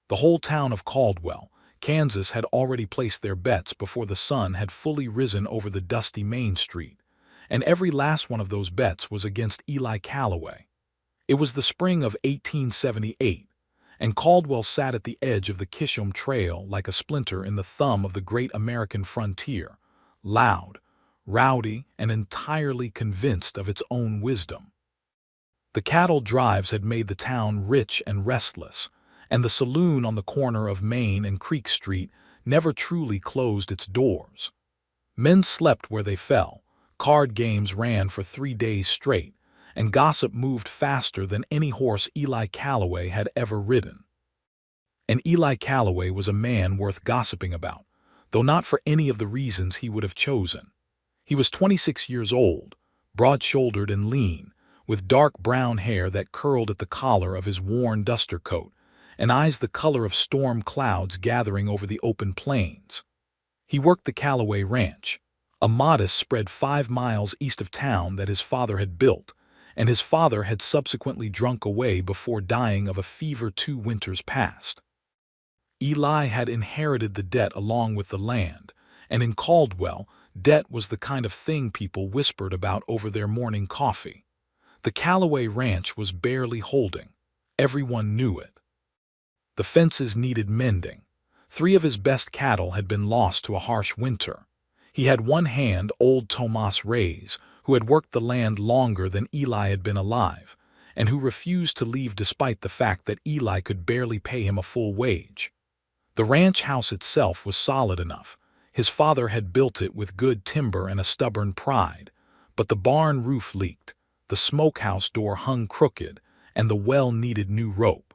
The whole town of Caldwell, Kansas had already placed their bets before the sun had fully risen over the dusty Main Street, and every last one of those bets was against Eli Calloway. It was the spring of 1878, and Caldwell sat at the edge of the Kishom Trail like a splinter in the thumb of the great American frontier, loud, rowdy, and entirely convinced of its own wisdom. The cattle drives had made the town rich and restless, and the saloon on the corner of Main and Creek Street never truly closed its doors. Men slept where they fell, card games ran for 3 days straight, and gossip moved faster than any horse Eli Calloway had ever ridden. And Eli Calloway was a man worth gossiping about, though not for any of the reasons he would have chosen. He was 26 years old, broad-shouldered and lean, with dark brown hair that curled at the collar of his worn duster coat, and eyes the color of storm clouds gathering over the open plains. He worked the Calloway Ranch, a modest spread 5 miles east of town that his father had built, and his father had subsequently drunk away before dying of a fever 2 winters past. Eli had inherited the debt along with the land, and in Caldwell, debt was the kind of thing people whispered about over their morning coffee. The Calloway Ranch was barely holding. Everyone knew it. The fences needed mending. 3 of his best cattle had been lost to a harsh winter. He had one hand old Tomas Reyes, who had worked the land longer than Eli had been alive, and who refused to leave despite the fact that Eli could barely pay him a full wage. The ranch house itself was solid enough. His father had built it with good timber and a stubborn pride, but the barn roof leaked, the smokehouse door hung crooked, and the well needed new rope.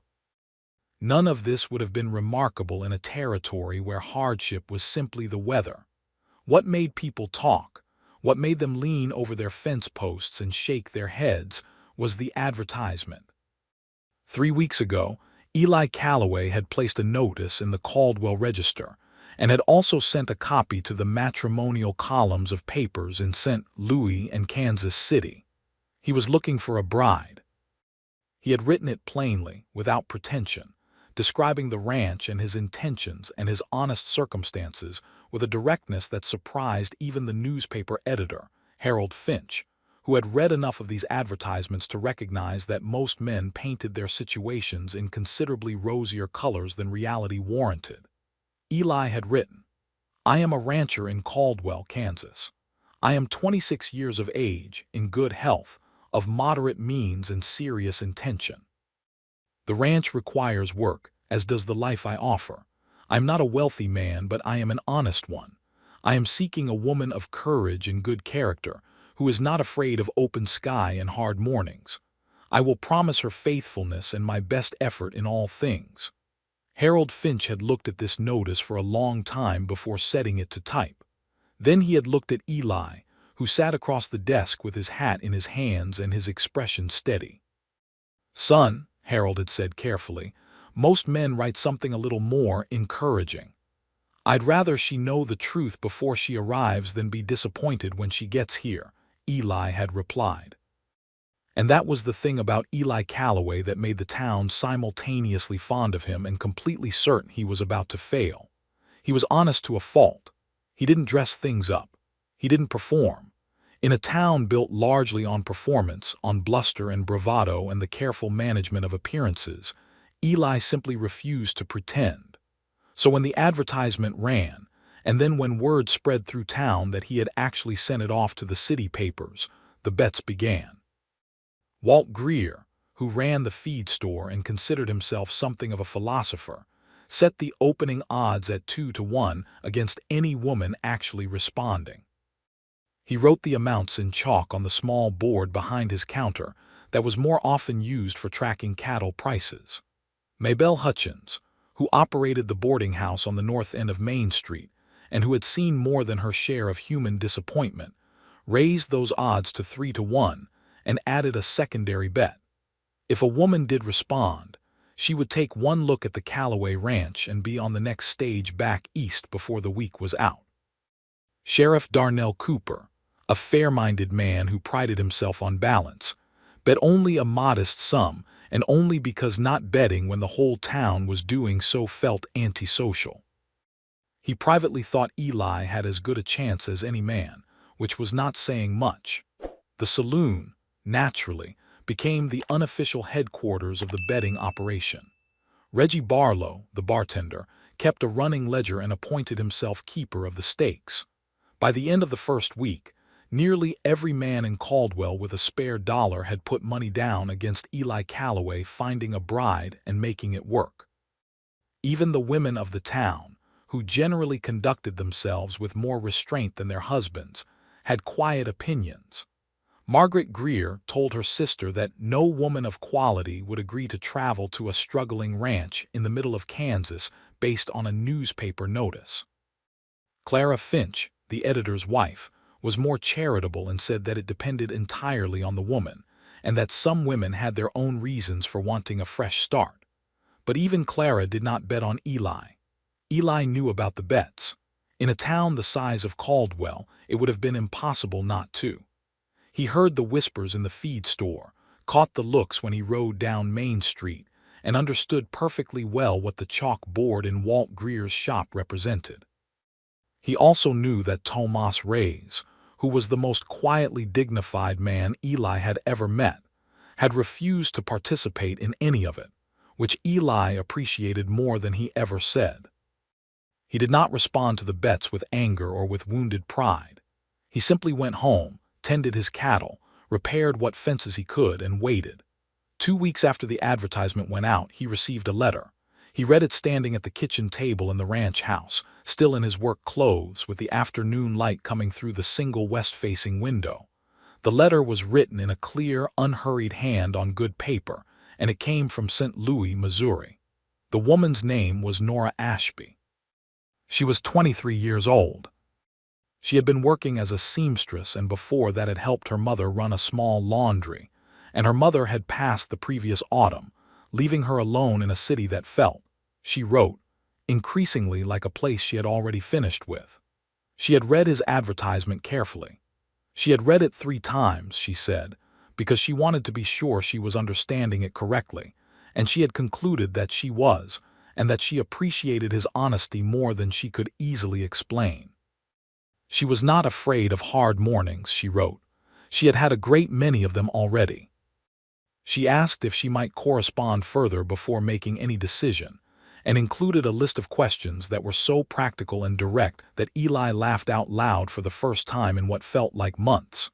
None of this would have been remarkable in a territory where hardship was simply the weather. What made people talk, what made them lean over their fence posts and shake their heads, was the advertisement. 3 weeks ago, Eli Calloway had placed a notice in the Caldwell Register and had also sent a copy to the matrimonial columns of papers in St. Louis and Kansas City. He was looking for a bride. He had written it plainly, without pretension, describing the ranch and his intentions and his honest circumstances with a directness that surprised even the newspaper editor, Harold Finch, who had read enough of these advertisements to recognize that most men painted their situations in considerably rosier colors than reality warranted. Eli had written, "I am a rancher in Caldwell, Kansas. I am 26 years of age, in good health, of moderate means and serious intention. The ranch requires work, as does the life I offer. I am not a wealthy man, but I am an honest one. I am seeking a woman of courage and good character, who is not afraid of open sky and hard mornings. I will promise her faithfulness and my best effort in all things." Harold Finch had looked at this notice for a long time before setting it to type. Then he had looked at Eli, who sat across the desk with his hat in his hands and his expression steady. "Son," Harold had said carefully, "most men write something a little more encouraging. I'd rather she know the truth before she arrives than be disappointed when she gets here," Eli had replied. And that was the thing about Eli Calloway that made the town simultaneously fond of him and completely certain he was about to fail. He was honest to a fault. He didn't dress things up. He didn't perform. In a town built largely on performance, on bluster and bravado and the careful management of appearances, Eli simply refused to pretend. So when the advertisement ran, and then when word spread through town that he had actually sent it off to the city papers, the bets began. Walt Greer, who ran the feed store and considered himself something of a philosopher, set the opening odds at 2-1 against any woman actually responding. He wrote the amounts in chalk on the small board behind his counter that was more often used for tracking cattle prices. Maybelle Hutchins, who operated the boarding house on the north end of Main Street and who had seen more than her share of human disappointment, raised those odds to 3-1 and added a secondary bet. If a woman did respond, she would take one look at the Calloway Ranch and be on the next stage back east before the week was out. Sheriff Darnell Cooper, a fair-minded man who prided himself on balance, bet only a modest sum and only because not betting when the whole town was doing so felt antisocial. He privately thought Eli had as good a chance as any man, which was not saying much. The saloon, naturally, became the unofficial headquarters of the betting operation. Reggie Barlow, the bartender, kept a running ledger and appointed himself keeper of the stakes. By the end of the first week, nearly every man in Caldwell with a spare dollar had put money down against Eli Calloway finding a bride and making it work. Even the women of the town, who generally conducted themselves with more restraint than their husbands, had quiet opinions. Margaret Greer told her sister that no woman of quality would agree to travel to a struggling ranch in the middle of Kansas based on a newspaper notice. Clara Finch, the editor's wife, was more charitable and said that it depended entirely on the woman, and that some women had their own reasons for wanting a fresh start. But even Clara did not bet on Eli. Eli knew about the bets. In a town the size of Caldwell, it would have been impossible not to. He heard the whispers in the feed store, caught the looks when he rode down Main Street, and understood perfectly well what the chalk board in Walt Greer's shop represented. He also knew that Tomas Reyes, who was the most quietly dignified man Eli had ever met, had refused to participate in any of it, which Eli appreciated more than he ever said. He did not respond to the bets with anger or with wounded pride. He simply went home, tended his cattle, repaired what fences he could, and waited. 2 weeks after the advertisement went out, he received a letter. He read it standing at the kitchen table in the ranch house, still in his work clothes, with the afternoon light coming through the single west-facing window. The letter was written in a clear, unhurried hand on good paper, and it came from St. Louis, Missouri. The woman's name was Nora Ashby. She was 23 years old. She had been working as a seamstress and before that had helped her mother run a small laundry, and her mother had passed the previous autumn, leaving her alone in a city that felt, she wrote, increasingly like a place she had already finished with. She had read his advertisement carefully. She had read it 3 times, she said, because she wanted to be sure she was understanding it correctly, and she had concluded that she was, and that she appreciated his honesty more than she could easily explain. She was not afraid of hard mornings, she wrote. She had had a great many of them already. She asked if she might correspond further before making any decision, and included a list of questions that were so practical and direct that Eli laughed out loud for the first time in what felt like months.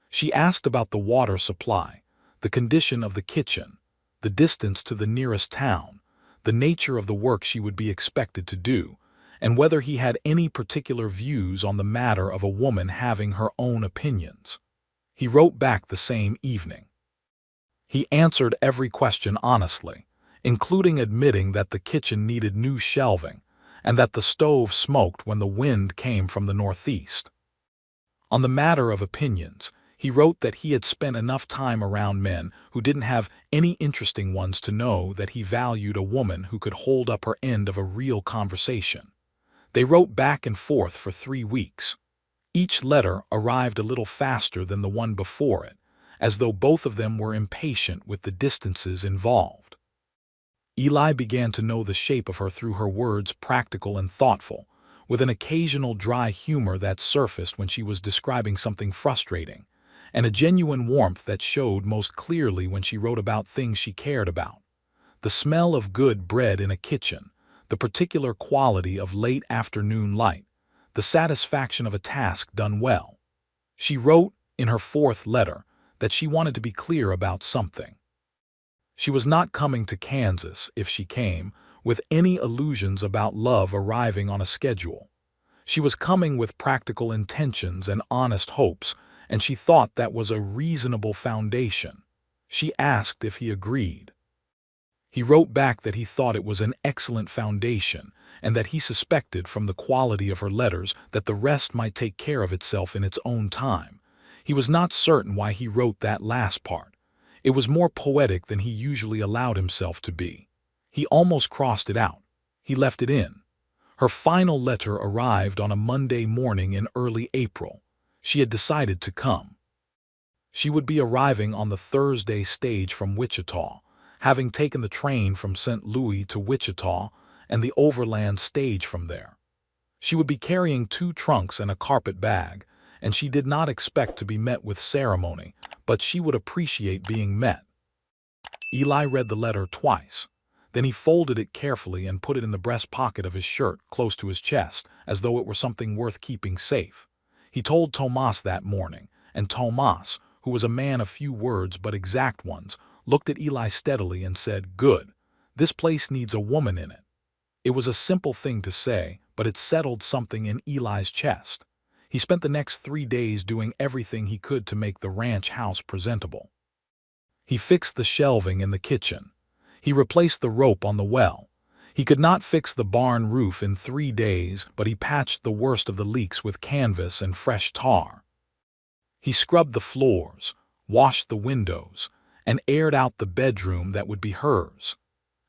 She asked about the water supply, the condition of the kitchen, the distance to the nearest town, the nature of the work she would be expected to do, and whether he had any particular views on the matter of a woman having her own opinions. He wrote back the same evening. He answered every question honestly, including admitting that the kitchen needed new shelving and that the stove smoked when the wind came from the northeast. On the matter of opinions, he wrote that he had spent enough time around men who didn't have any interesting ones to know that he valued a woman who could hold up her end of a real conversation. They wrote back and forth for 3 weeks. Each letter arrived a little faster than the one before it, as though both of them were impatient with the distances involved. Eli began to know the shape of her through her words, practical and thoughtful, with an occasional dry humor that surfaced when she was describing something frustrating, and a genuine warmth that showed most clearly when she wrote about things she cared about. The smell of good bread in a kitchen, the particular quality of late afternoon light, the satisfaction of a task done well. She wrote, in her 4th letter, that she wanted to be clear about something. She was not coming to Kansas, if she came, with any illusions about love arriving on a schedule. She was coming with practical intentions and honest hopes, and she thought that was a reasonable foundation. She asked if he agreed. He wrote back that he thought it was an excellent foundation and that he suspected from the quality of her letters that the rest might take care of itself in its own time. He was not certain why he wrote that last part. It was more poetic than he usually allowed himself to be. He almost crossed it out. He left it in. Her final letter arrived on a Monday morning in early April. She had decided to come. She would be arriving on the Thursday stage from Wichita, having taken the train from St. Louis to Wichita and the overland stage from there. She would be carrying 2 trunks and a carpet bag, and she did not expect to be met with ceremony, but she would appreciate being met. Eli read the letter twice. Then he folded it carefully and put it in the breast pocket of his shirt, close to his chest, as though it were something worth keeping safe. He told Tomas that morning, and Tomas, who was a man of few words but exact ones, looked at Eli steadily and said, "Good. This place needs a woman in it." It was a simple thing to say, but it settled something in Eli's chest. He spent the next 3 days doing everything he could to make the ranch house presentable. He fixed the shelving in the kitchen. He replaced the rope on the well. He could not fix the barn roof in 3 days, but he patched the worst of the leaks with canvas and fresh tar. He scrubbed the floors, washed the windows, and aired out the bedroom that would be hers,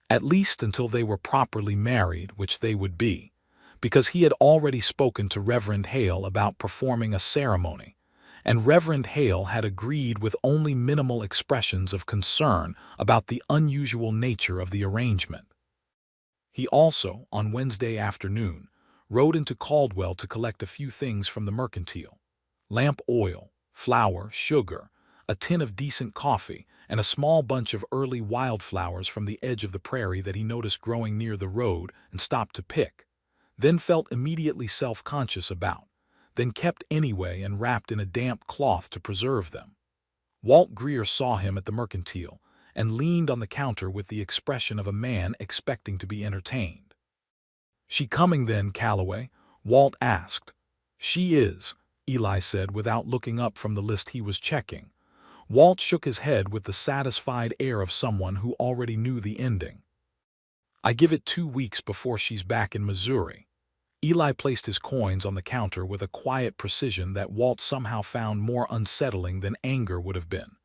at least until they were properly married, which they would be, because he had already spoken to Reverend Hale about performing a ceremony, and Reverend Hale had agreed with only minimal expressions of concern about the unusual nature of the arrangement. He also, on Wednesday afternoon, rode into Caldwell to collect a few things from the mercantile: lamp oil, flour, sugar, a tin of decent coffee, and a small bunch of early wildflowers from the edge of the prairie that he noticed growing near the road and stopped to pick, then felt immediately self-conscious about, then kept anyway and wrapped in a damp cloth to preserve them. Walt Greer saw him at the mercantile and leaned on the counter with the expression of a man expecting to be entertained. "She coming then, Calloway?" Walt asked. "She is," Eli said without looking up from the list he was checking. Walt shook his head with the satisfied air of someone who already knew the ending. "I give it 2 weeks before she's back in Missouri." Eli placed his coins on the counter with a quiet precision that Walt somehow found more unsettling than anger would have been.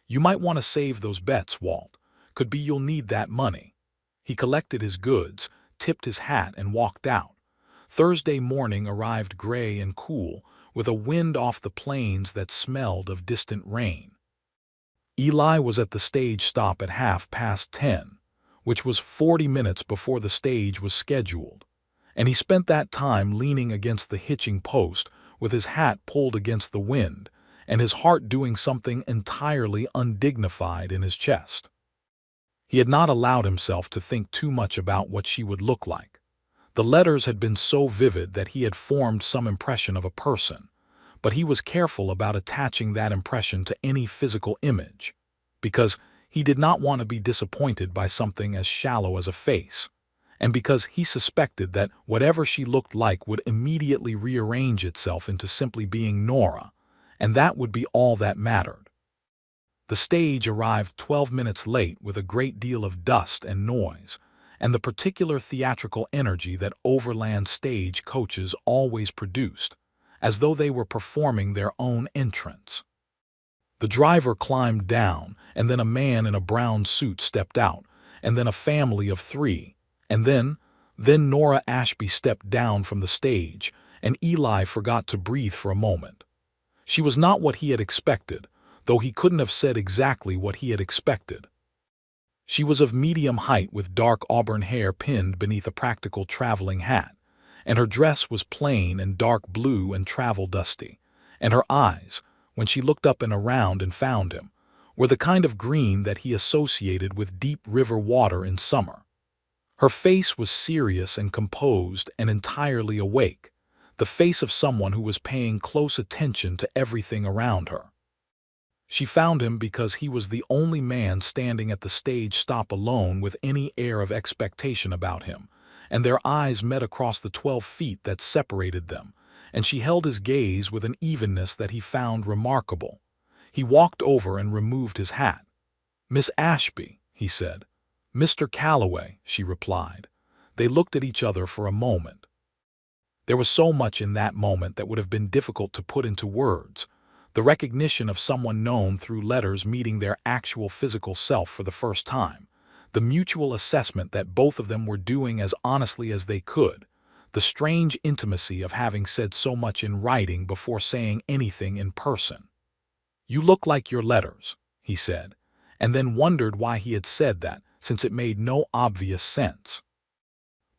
"You might want to save those bets, Walt. Could be you'll need that money." He collected his goods, tipped his hat, and walked out. Thursday morning arrived gray and cool, with a wind off the plains that smelled of distant rain. Eli was at the stage stop at 10:30, which was 40 minutes before the stage was scheduled, and he spent that time leaning against the hitching post with his hat pulled against the wind and his heart doing something entirely undignified in his chest. He had not allowed himself to think too much about what she would look like. The letters had been so vivid that he had formed some impression of a person, but he was careful about attaching that impression to any physical image, because he did not want to be disappointed by something as shallow as a face, and because he suspected that whatever she looked like would immediately rearrange itself into simply being Nora, and that would be all that mattered. The stage arrived 12 minutes late with a great deal of dust and noise, and the particular theatrical energy that overland stage coaches always produced, as though they were performing their own entrance. The driver climbed down, and then a man in a brown suit stepped out, and then a family of 3, and then Nora Ashby stepped down from the stage, and Eli forgot to breathe for a moment. She was not what he had expected, though he couldn't have said exactly what he had expected. She was of medium height with dark auburn hair pinned beneath a practical traveling hat, and her dress was plain and dark blue and travel-dusty, and her eyes, when she looked up and around and found him, were the kind of green that he associated with deep river water in summer. Her face was serious and composed and entirely awake, the face of someone who was paying close attention to everything around her. She found him because he was the only man standing at the stage stop alone with any air of expectation about him, and their eyes met across the 12 feet that separated them, and she held his gaze with an evenness that he found remarkable. He walked over and removed his hat. "Miss Ashby," he said. "Mr. Calloway," she replied. They looked at each other for a moment. There was so much in that moment that would have been difficult to put into words. The recognition of someone known through letters meeting their actual physical self for the first time, the mutual assessment that both of them were doing as honestly as they could, the strange intimacy of having said so much in writing before saying anything in person. "You look like your letters," he said, and then wondered why he had said that, since it made no obvious sense.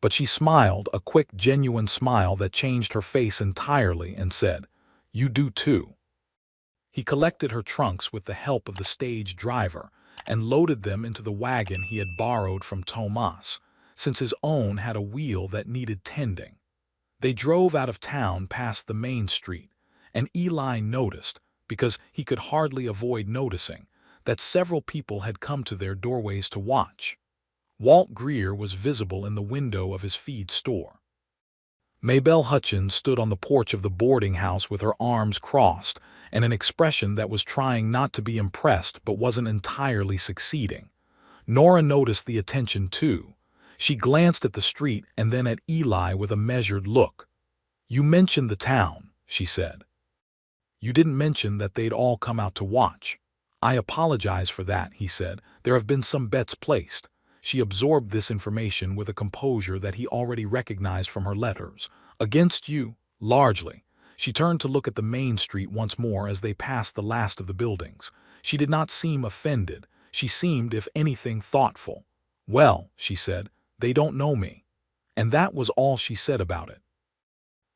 But she smiled, a quick, genuine smile that changed her face entirely, and said, "You do too." He collected her trunks with the help of the stage driver and loaded them into the wagon he had borrowed from Tomas, since his own had a wheel that needed tending. They drove out of town past the main street, and Eli noticed, because he could hardly avoid noticing, that several people had come to their doorways to watch. Walt Greer was visible in the window of his feed store. Maybelle Hutchins stood on the porch of the boarding house with her arms crossed and an expression that was trying not to be impressed but wasn't entirely succeeding. Nora noticed the attention too. She glanced at the street and then at Eli with a measured look. "You mentioned the town," she said. "You didn't mention that they'd all come out to watch." "I apologize for that," he said. "There have been some bets placed." She absorbed this information with a composure that he already recognized from her letters. "Against you, largely." She turned to look at the main street once more as they passed the last of the buildings. She did not seem offended. She seemed, if anything, thoughtful. "Well," she said, "they don't know me." And that was all she said about it.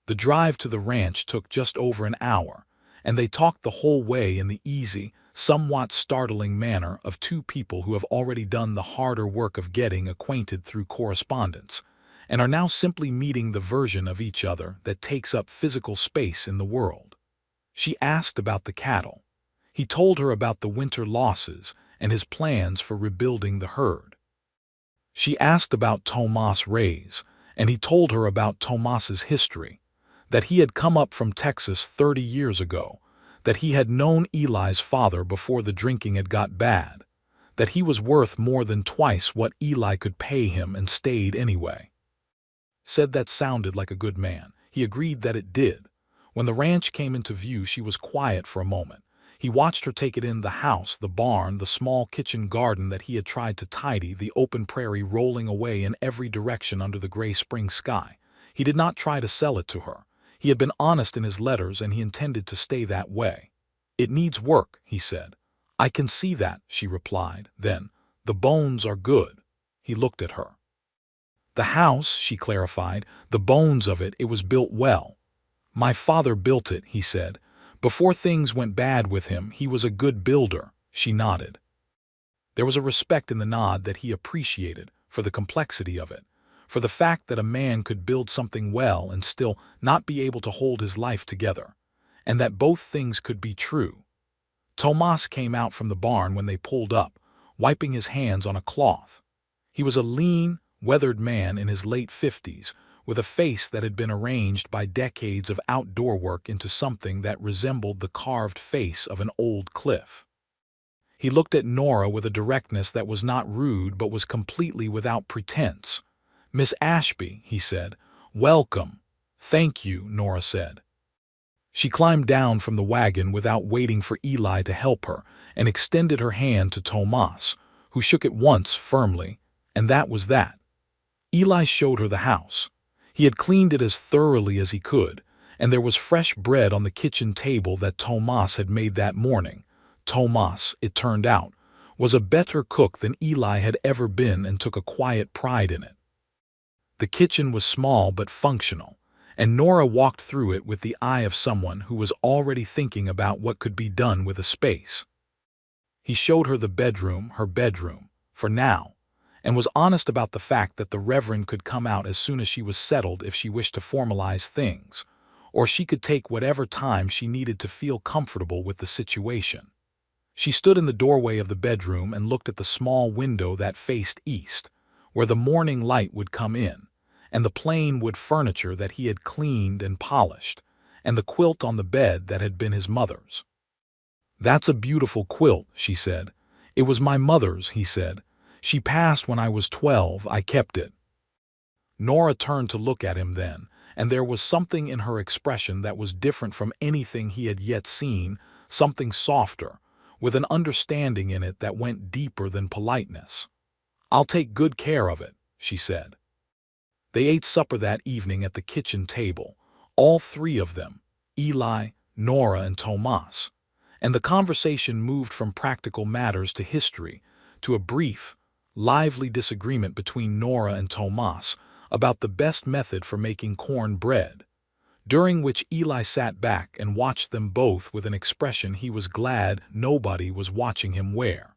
The drive to the ranch took just over an hour, and they talked the whole way in the easy, somewhat startling manner of two people who have already done the harder work of getting acquainted through correspondence, and are now simply meeting the version of each other that takes up physical space in the world. She asked about the cattle. He told her about the winter losses and his plans for rebuilding the herd. She asked about Tomas Reyes, and he told her about Tomas's history, that he had come up from Texas 30 years ago, that he had known Eli's father before the drinking had got bad, that he was worth more than twice what Eli could pay him and stayed anyway. Said that sounded like a good man. He agreed that it did. When the ranch came into view, she was quiet for a moment. He watched her take it in: the house, the barn, the small kitchen garden that he had tried to tidy, the open prairie rolling away in every direction under the gray spring sky. He did not try to sell it to her. He had been honest in his letters, and he intended to stay that way. "It needs work," he said. "I can see that," she replied. Then, "The bones are good." He looked at her. "The house," she clarified, "the bones of it, it was built well." "My father built it," he said. "Before things went bad with him, he was a good builder." She nodded. There was a respect in the nod that he appreciated, for the complexity of it, for the fact that a man could build something well and still not be able to hold his life together, and that both things could be true. Tomas came out from the barn when they pulled up, wiping his hands on a cloth. He was a lean, weathered man in his late 50s, with a face that had been arranged by decades of outdoor work into something that resembled the carved face of an old cliff. He looked at Nora with a directness that was not rude but was completely without pretense. "Miss Ashby," he said. "Welcome." "Thank you," Nora said. She climbed down from the wagon without waiting for Eli to help her and extended her hand to Tomas, who shook it once firmly, and that was that. Eli showed her the house. He had cleaned it as thoroughly as he could, and there was fresh bread on the kitchen table that Tomas had made that morning. Tomas, it turned out, was a better cook than Eli had ever been and took a quiet pride in it. The kitchen was small but functional, and Nora walked through it with the eye of someone who was already thinking about what could be done with a space. He showed her her bedroom, for now, and was honest about the fact that the Reverend could come out as soon as she was settled if she wished to formalize things, or she could take whatever time she needed to feel comfortable with the situation. She stood in the doorway of the bedroom and looked at the small window that faced east, where the morning light would come in, and the plain wood furniture that he had cleaned and polished, and the quilt on the bed that had been his mother's. "That's a beautiful quilt," she said. "It was my mother's," he said. "She passed when I was 12. I kept it." Nora turned to look at him then, and there was something in her expression that was different from anything he had yet seen, something softer, with an understanding in it that went deeper than politeness. "I'll take good care of it," she said. They ate supper that evening at the kitchen table, all three of them, Eli, Nora, and Tomas, and the conversation moved from practical matters to history to a brief, lively disagreement between Nora and Tomas about the best method for making corn bread, during which Eli sat back and watched them both with an expression he was glad nobody was watching him wear.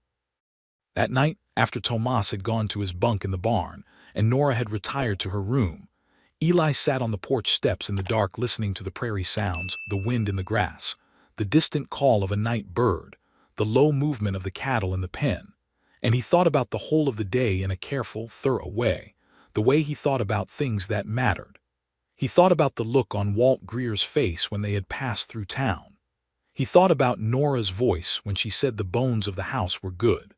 That night, after Tomas had gone to his bunk in the barn and Nora had retired to her room, Eli sat on the porch steps in the dark listening to the prairie sounds, the wind in the grass, the distant call of a night bird, the low movement of the cattle in the pen, and he thought about the whole of the day in a careful, thorough way, the way he thought about things that mattered. He thought about the look on Walt Greer's face when they had passed through town. He thought about Nora's voice when she said the bones of the house were good.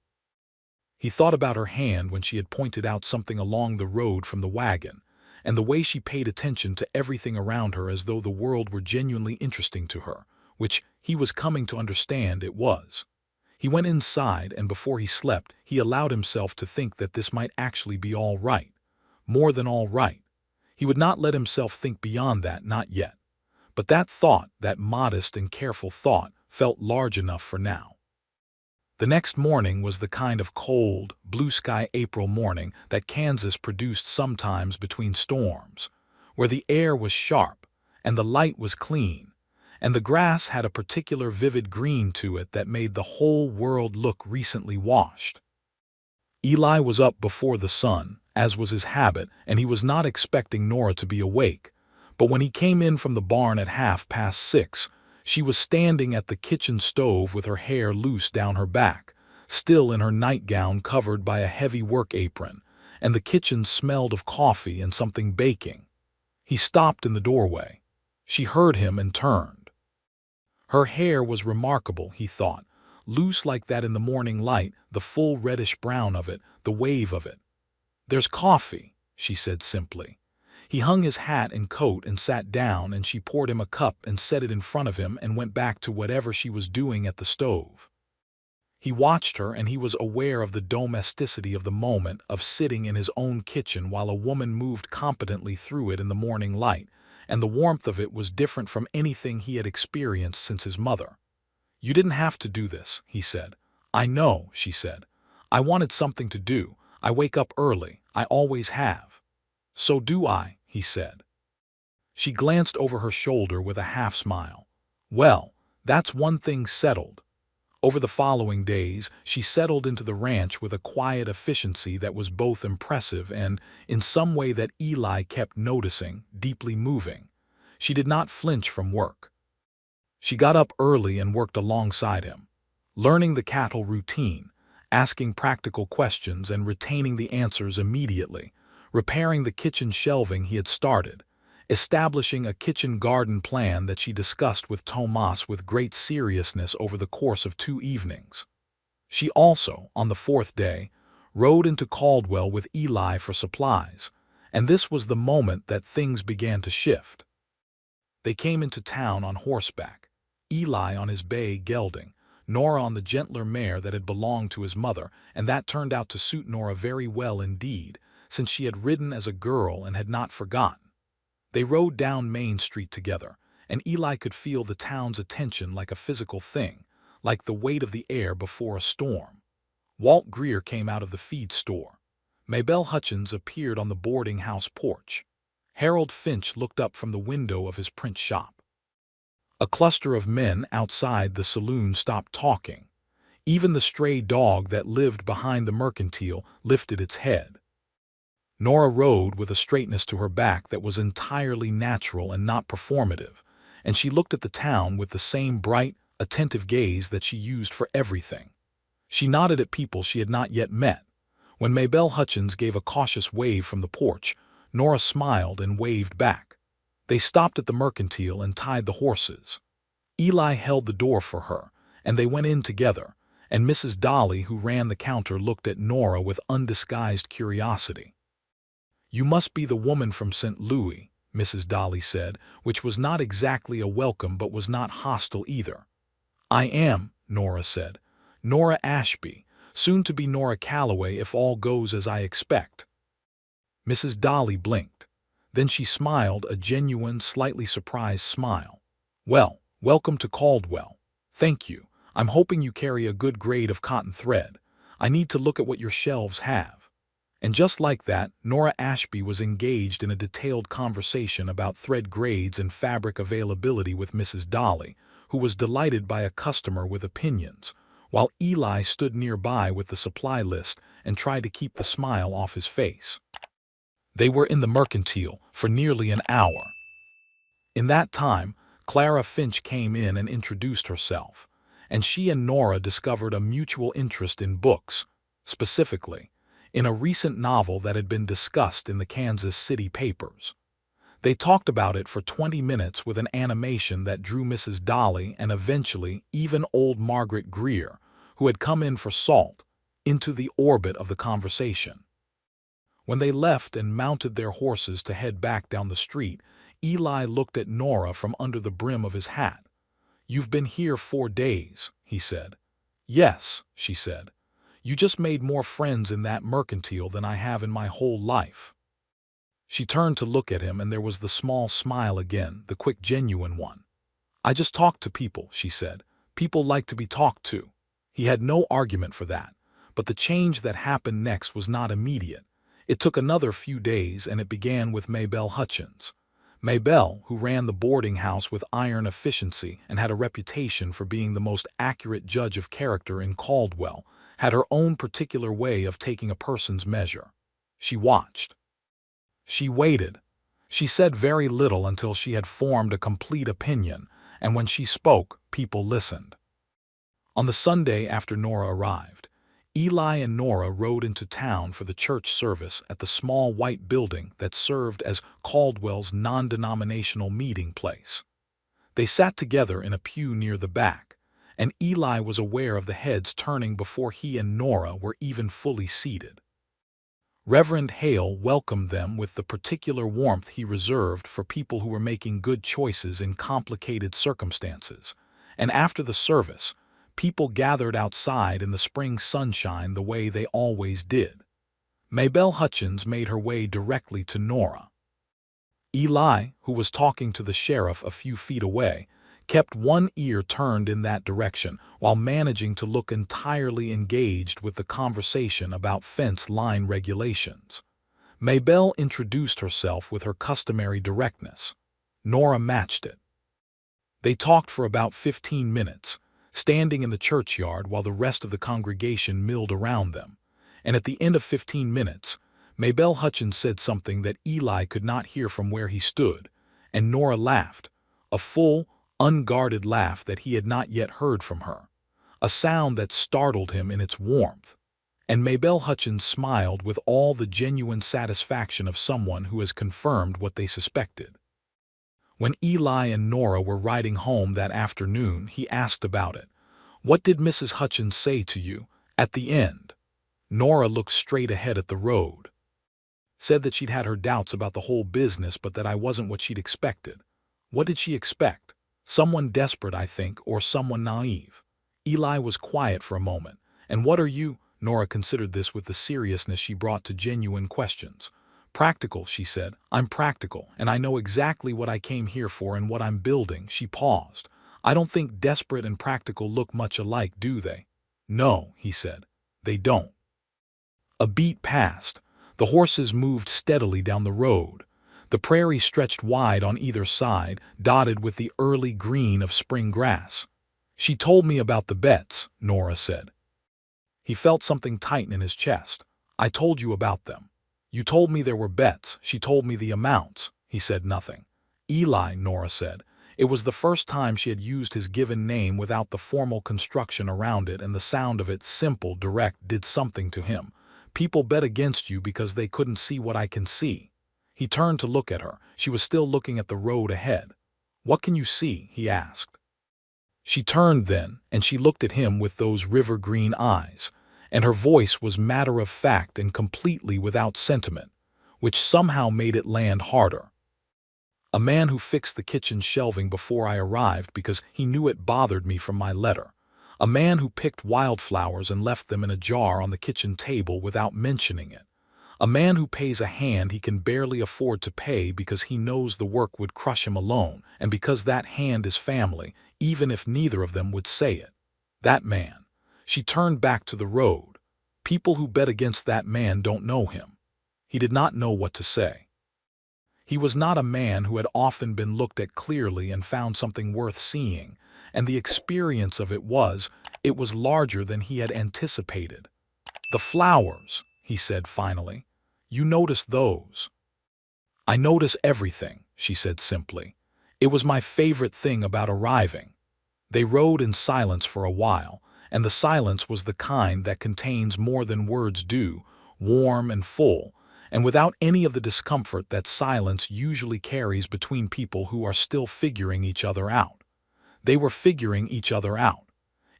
He thought about her hand when she had pointed out something along the road from the wagon, and the way she paid attention to everything around her as though the world were genuinely interesting to her, which he was coming to understand it was. He went inside, and before he slept, he allowed himself to think that this might actually be all right. More than all right. He would not let himself think beyond that, not yet. But that thought, that modest and careful thought, felt large enough for now. The next morning was the kind of cold, blue-sky April morning that Kansas produced sometimes between storms, where the air was sharp and the light was clean, and the grass had a particular vivid green to it that made the whole world look recently washed. Eli was up before the sun, as was his habit, and he was not expecting Nora to be awake, but when he came in from the barn at 6:30, she was standing at the kitchen stove with her hair loose down her back, still in her nightgown covered by a heavy work apron, and the kitchen smelled of coffee and something baking. He stopped in the doorway. She heard him and turned. Her hair was remarkable, he thought, loose like that in the morning light, the full reddish-brown of it, the wave of it. "There's coffee," she said simply. He hung his hat and coat and sat down, and she poured him a cup and set it in front of him and went back to whatever she was doing at the stove. He watched her, and he was aware of the domesticity of the moment, of sitting in his own kitchen while a woman moved competently through it in the morning light, and the warmth of it was different from anything he had experienced since his mother. "You didn't have to do this," he said. "I know," she said. "I wanted something to do. I wake up early. I always have." "So do I," he said. She glanced over her shoulder with a half-smile. "Well, that's one thing settled." Over the following days, she settled into the ranch with a quiet efficiency that was both impressive and, in some way that Eli kept noticing, deeply moving. She did not flinch from work. She got up early and worked alongside him, learning the cattle routine, asking practical questions and retaining the answers immediately, repairing the kitchen shelving he had started, establishing a kitchen garden plan that she discussed with Tomas with great seriousness over the course of 2 evenings. She also, on the 4th day, rode into Caldwell with Eli for supplies, and this was the moment that things began to shift. They came into town on horseback, Eli on his bay gelding, Nora on the gentler mare that had belonged to his mother, and that turned out to suit Nora very well indeed, since she had ridden as a girl and had not forgotten. They rode down Main Street together, and Eli could feel the town's attention like a physical thing, like the weight of the air before a storm. Walt Greer came out of the feed store. Maybelle Hutchins appeared on the boarding house porch. Harold Finch looked up from the window of his print shop. A cluster of men outside the saloon stopped talking. Even the stray dog that lived behind the mercantile lifted its head. Nora rode with a straightness to her back that was entirely natural and not performative, and she looked at the town with the same bright, attentive gaze that she used for everything. She nodded at people she had not yet met. When Maybelle Hutchins gave a cautious wave from the porch, Nora smiled and waved back. They stopped at the mercantile and tied the horses. Eli held the door for her, and they went in together, and Mrs. Dolly, who ran the counter, looked at Nora with undisguised curiosity. "You must be the woman from St. Louis," Mrs. Dolly said, which was not exactly a welcome but was not hostile either. "I am," Nora said. "Nora Ashby, soon to be Nora Calloway if all goes as I expect." Mrs. Dolly blinked. Then she smiled, a genuine, slightly surprised smile. "Well, welcome to Caldwell. Thank you. I'm hoping you carry a good grade of cotton thread. I need to look at what your shelves have." And just like that, Nora Ashby was engaged in a detailed conversation about thread grades and fabric availability with Mrs. Dolly, who was delighted by a customer with opinions, while Eli stood nearby with the supply list and tried to keep the smile off his face. They were in the mercantile for nearly an hour. In that time, Clara Finch came in and introduced herself, and she and Nora discovered a mutual interest in books, specifically in a recent novel that had been discussed in the Kansas City papers. They talked about it for 20 minutes with an animation that drew Mrs. Dolly and eventually even old Margaret Greer, who had come in for salt, into the orbit of the conversation. When they left and mounted their horses to head back down the street, Eli looked at Nora from under the brim of his hat. "You've been here 4 days," he said. "Yes," she said. "You just made more friends in that mercantile than I have in my whole life." She turned to look at him, and there was the small smile again, the quick, genuine one. "I just talk to people," she said. "People like to be talked to." He had no argument for that, but the change that happened next was not immediate. It took another few days, and it began with Maybelle Hutchins. Maybelle, who ran the boarding house with iron efficiency and had a reputation for being the most accurate judge of character in Caldwell, had her own particular way of taking a person's measure. She watched. She waited. She said very little until she had formed a complete opinion, and when she spoke, people listened. On the Sunday after Nora arrived, Eli and Nora rode into town for the church service at the small white building that served as Caldwell's non-denominational meeting place. They sat together in a pew near the back, and Eli was aware of the heads turning before he and Nora were even fully seated. Reverend Hale welcomed them with the particular warmth he reserved for people who were making good choices in complicated circumstances, and after the service, people gathered outside in the spring sunshine the way they always did. Maybelle Hutchins made her way directly to Nora. Eli, who was talking to the sheriff a few feet away, kept one ear turned in that direction while managing to look entirely engaged with the conversation about fence line regulations. Maybelle introduced herself with her customary directness. Nora matched it. They talked for about 15 minutes, standing in the churchyard while the rest of the congregation milled around them, and at the end of 15 minutes, Maybelle Hutchins said something that Eli could not hear from where he stood, and Nora laughed, a full, unguarded laugh that he had not yet heard from her, a sound that startled him in its warmth. And Maybelle Hutchins smiled with all the genuine satisfaction of someone who has confirmed what they suspected. When Eli and Nora were riding home that afternoon, he asked about it. "What did Mrs. Hutchins say to you at the end?" Nora looked straight ahead at the road. "Said that she'd had her doubts about the whole business, but that I wasn't what she'd expected." "What did she expect? Someone desperate, I think, or someone naive." Eli was quiet for a moment. "And what are you?" Nora considered this with the seriousness she brought to genuine questions. "Practical," she said. "I'm practical, and I know exactly what I came here for and what I'm building." She paused. "I don't think desperate and practical look much alike, do they?" "No," he said. "They don't." A beat passed. The horses moved steadily down the road. The prairie stretched wide on either side, dotted with the early green of spring grass. "She told me about the bets," Nora said. He felt something tighten in his chest. "I told you about them." "You told me there were bets. She told me the amounts." He said nothing. "Eli," Nora said. It was the first time she had used his given name without the formal construction around it, and the sound of it, simple, direct, did something to him. "People bet against you because they couldn't see what I can see." He turned to look at her. She was still looking at the road ahead. "What can you see?" he asked. She turned then, and she looked at him with those river-green eyes, and her voice was matter-of-fact and completely without sentiment, which somehow made it land harder. "A man who fixed the kitchen shelving before I arrived because he knew it bothered me from my letter. A man who picked wildflowers and left them in a jar on the kitchen table without mentioning it. A man who pays a hand he can barely afford to pay because he knows the work would crush him alone, and because that hand is family, even if neither of them would say it. That man." She turned back to the road. People who bet against that man don't know him. He did not know what to say. He was not a man who had often been looked at clearly and found something worth seeing, and the experience of it was larger than he had anticipated. "The flowers," he said finally. "You noticed those?" "I notice everything," she said simply. "It was my favorite thing about arriving." They rode in silence for a while, and the silence was the kind that contains more than words do, warm and full, and without any of the discomfort that silence usually carries between people who are still figuring each other out. They were figuring each other out.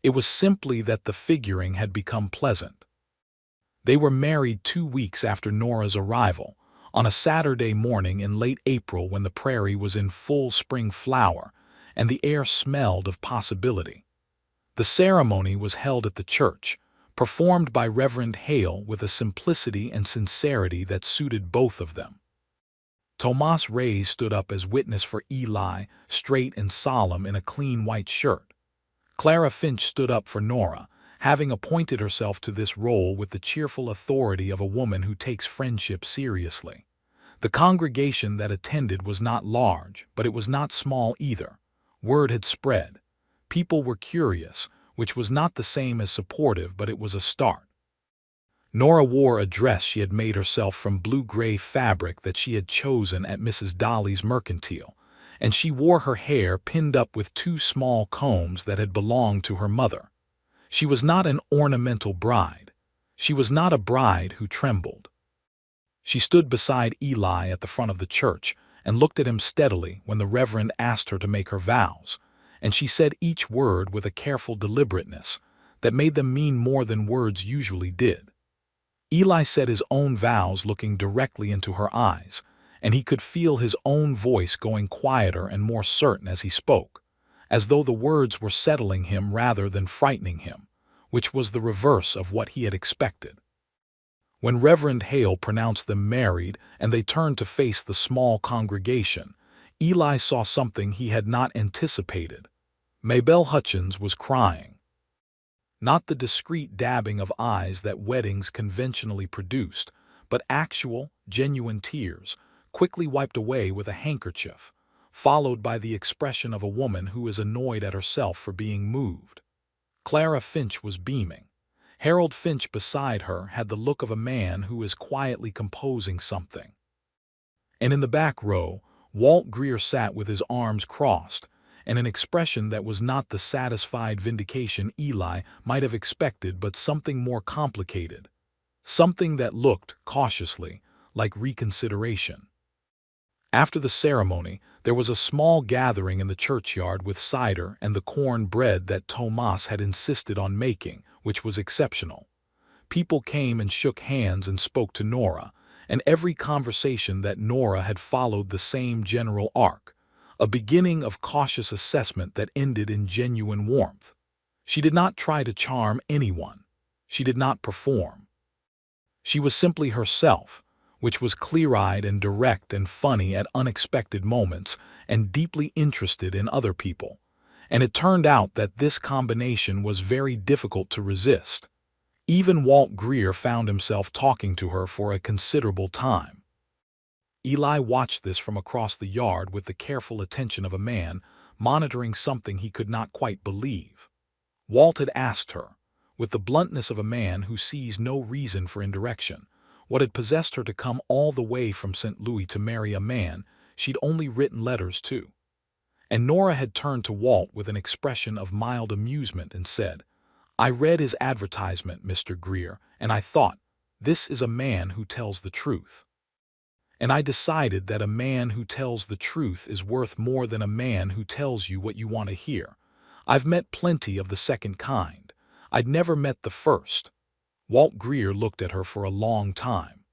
It was simply that the figuring had become pleasant. They were married 2 weeks after Nora's arrival, on a Saturday morning in late April when the prairie was in full spring flower, and the air smelled of possibility. The ceremony was held at the church, performed by Reverend Hale with a simplicity and sincerity that suited both of them. Tomas Reyes stood up as witness for Eli, straight and solemn in a clean white shirt. Clara Finch stood up for Nora, having appointed herself to this role with the cheerful authority of a woman who takes friendship seriously. The congregation that attended was not large, but it was not small either. Word had spread. People were curious, which was not the same as supportive, but it was a start. Nora wore a dress she had made herself from blue-gray fabric that she had chosen at Mrs. Dolly's Mercantile, and she wore her hair pinned up with 2 small combs that had belonged to her mother. She was not an ornamental bride. She was not a bride who trembled. She stood beside Eli at the front of the church and looked at him steadily when the Reverend asked her to make her vows, and she said each word with a careful deliberateness that made them mean more than words usually did. Eli said his own vows looking directly into her eyes, and he could feel his own voice going quieter and more certain as he spoke, as though the words were settling him rather than frightening him, which was the reverse of what he had expected. When Reverend Hale pronounced them married and they turned to face the small congregation, Eli saw something he had not anticipated. Maybelle Hutchins was crying. Not the discreet dabbing of eyes that weddings conventionally produced, but actual, genuine tears, quickly wiped away with a handkerchief, followed by the expression of a woman who is annoyed at herself for being moved. Clara Finch was beaming. Harold Finch beside her had the look of a man who is quietly composing something. And in the back row, Walt Greer sat with his arms crossed, and an expression that was not the satisfied vindication Eli might have expected, but something more complicated, something that looked, cautiously, like reconsideration. After the ceremony, there was a small gathering in the churchyard with cider and the corn bread that Tomas had insisted on making, which was exceptional. People came and shook hands and spoke to Nora, and every conversation that Nora had followed the same general arc, a beginning of cautious assessment that ended in genuine warmth. She did not try to charm anyone. She did not perform. She was simply herself, which was clear-eyed and direct and funny at unexpected moments and deeply interested in other people. And it turned out that this combination was very difficult to resist. Even Walt Greer found himself talking to her for a considerable time. Eli watched this from across the yard with the careful attention of a man monitoring something he could not quite believe. Walt had asked her, with the bluntness of a man who sees no reason for indirection, what had possessed her to come all the way from St. Louis to marry a man she'd only written letters to. And Nora had turned to Walt with an expression of mild amusement and said, "I read his advertisement, Mr. Greer, and I thought, this is a man who tells the truth. And I decided that a man who tells the truth is worth more than a man who tells you what you want to hear. I've met plenty of the second kind. I'd never met the first." Walt Greer looked at her for a long time.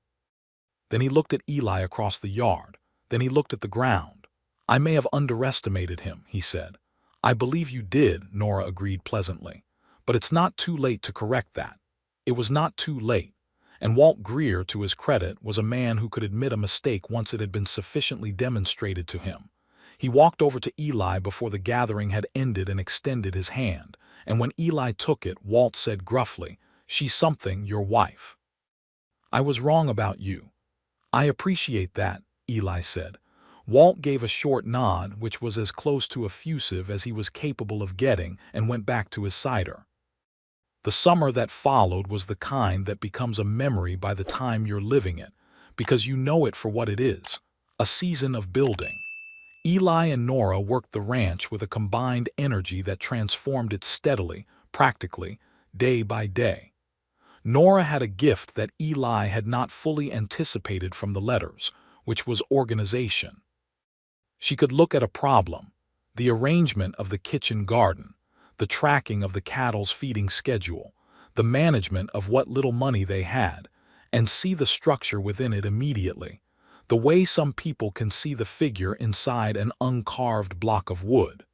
Then he looked at Eli across the yard. Then he looked at the ground. "I may have underestimated him," he said. "I believe you did," Nora agreed pleasantly. "But it's not too late to correct that." It was not too late. And Walt Greer, to his credit, was a man who could admit a mistake once it had been sufficiently demonstrated to him. He walked over to Eli before the gathering had ended and extended his hand, and when Eli took it, Walt said gruffly, She's something, your wife. I was wrong about you. I appreciate that, Eli said. Walt gave a short nod, which was as close to effusive as he was capable of getting, and went back to his cider. The summer that followed was the kind that becomes a memory by the time you're living it, because you know it for what it is, a season of building. Eli and Nora worked the ranch with a combined energy that transformed it steadily, practically, day by day. Nora had a gift that Eli had not fully anticipated from the letters, which was organization. She could look at a problem, the arrangement of the kitchen garden, the tracking of the cattle's feeding schedule, the management of what little money they had, and see the structure within it immediately, the way some people can see the figure inside an uncarved block of wood.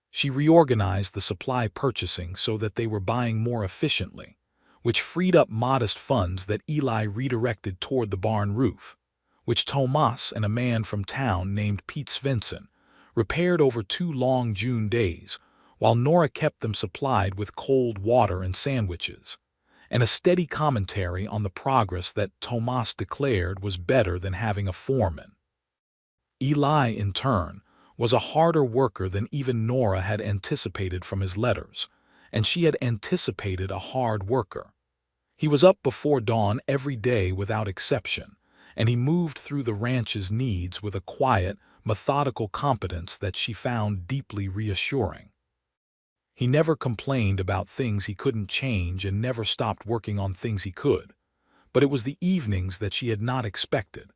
She reorganized the supply purchasing so that they were buying more efficiently, which freed up modest funds that Eli redirected toward the barn roof, which Tomas and a man from town named Pete Svensson repaired over 2 long June days, while Nora kept them supplied with cold water and sandwiches, and a steady commentary on the progress that Tomas declared was better than having a foreman. Eli, in turn, was a harder worker than even Nora had anticipated from his letters, and she had anticipated a hard worker. He was up before dawn every day without exception, and he moved through the ranch's needs with a quiet, methodical competence that she found deeply reassuring. He never complained about things he couldn't change and never stopped working on things he could. But it was the evenings that she had not expected.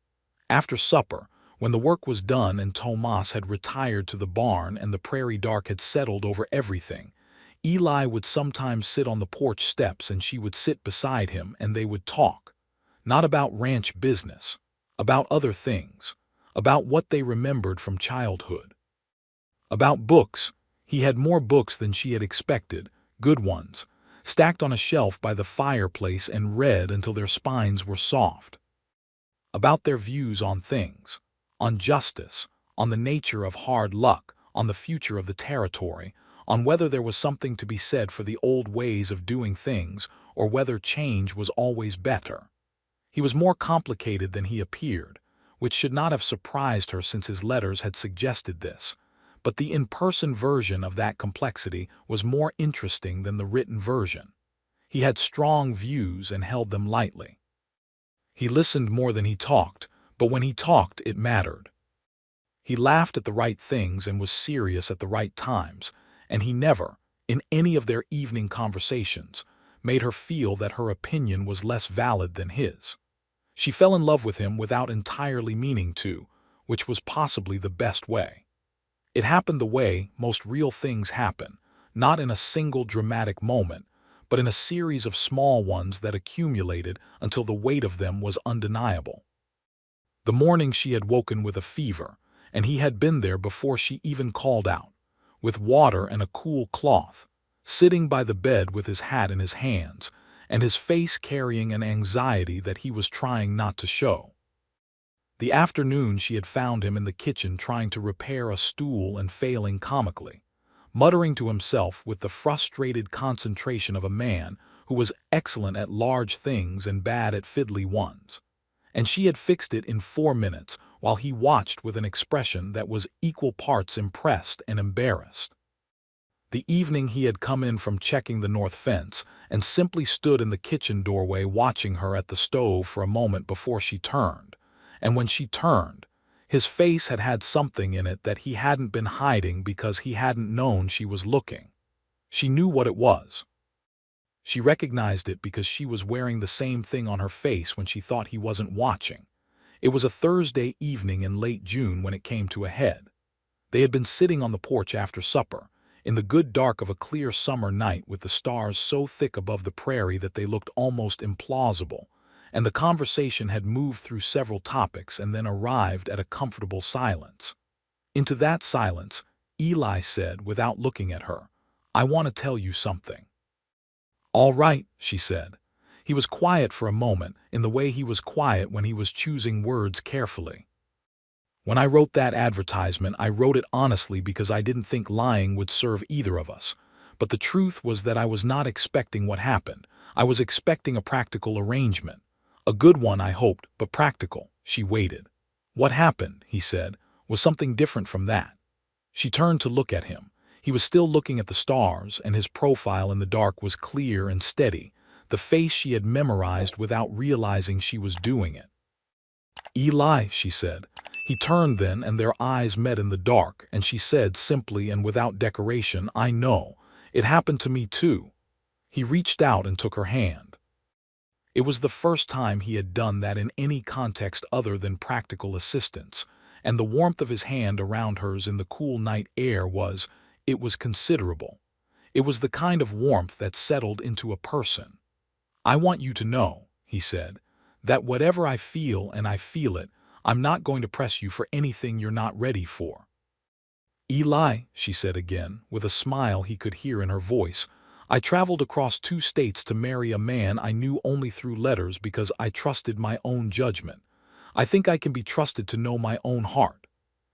After supper, when the work was done and Tomas had retired to the barn and the prairie dark had settled over everything, Eli would sometimes sit on the porch steps and she would sit beside him and they would talk. Not about ranch business, about other things, about what they remembered from childhood. About books. He had more books than she had expected, good ones, stacked on a shelf by the fireplace and read until their spines were soft. About their views on things, on justice, on the nature of hard luck, on the future of the territory, on whether there was something to be said for the old ways of doing things or whether change was always better. He was more complicated than he appeared, which should not have surprised her since his letters had suggested this. But the in-person version of that complexity was more interesting than the written version. He had strong views and held them lightly. He listened more than he talked, but when he talked, it mattered. He laughed at the right things and was serious at the right times, and he never, in any of their evening conversations, made her feel that her opinion was less valid than his. She fell in love with him without entirely meaning to, which was possibly the best way. It happened the way most real things happen, not in a single dramatic moment, but in a series of small ones that accumulated until the weight of them was undeniable. The morning she had woken with a fever, and he had been there before she even called out, with water and a cool cloth, sitting by the bed with his hat in his hands, and his face carrying an anxiety that he was trying not to show. The afternoon she had found him in the kitchen trying to repair a stool and failing comically, muttering to himself with the frustrated concentration of a man who was excellent at large things and bad at fiddly ones. And she had fixed it in 4 minutes while he watched with an expression that was equal parts impressed and embarrassed. The evening he had come in from checking the north fence and simply stood in the kitchen doorway watching her at the stove for a moment before she turned. And when she turned, his face had had something in it that he hadn't been hiding because he hadn't known she was looking. She knew what it was. She recognized it because she was wearing the same thing on her face when she thought he wasn't watching. It was a Thursday evening in late June when it came to a head. They had been sitting on the porch after supper, in the good dark of a clear summer night with the stars so thick above the prairie that they looked almost implausible, and the conversation had moved through several topics and then arrived at a comfortable silence. Into that silence, Eli said without looking at her, "I want to tell you something." "All right," she said. He was quiet for a moment, in the way he was quiet when he was choosing words carefully. "When I wrote that advertisement, I wrote it honestly because I didn't think lying would serve either of us. But the truth was that I was not expecting what happened. I was expecting a practical arrangement. A good one, I hoped, but practical. She waited. What happened, he said, was something different from that. She turned to look at him. He was still looking at the stars, and his profile in the dark was clear and steady, the face she had memorized without realizing she was doing it. Eli, she said. He turned then, and their eyes met in the dark, and she said simply and without decoration, I know. It happened to me too. He reached out and took her hand. It was the first time he had done that in any context other than practical assistance, and the warmth of his hand around hers in the cool night air it was considerable. It was the kind of warmth that settled into a person. I want you to know, he said, that whatever I feel, and I feel it, I'm not going to press you for anything you're not ready for. Eli, she said again, with a smile he could hear in her voice, I traveled across 2 states to marry a man I knew only through letters because I trusted my own judgment. I think I can be trusted to know my own heart.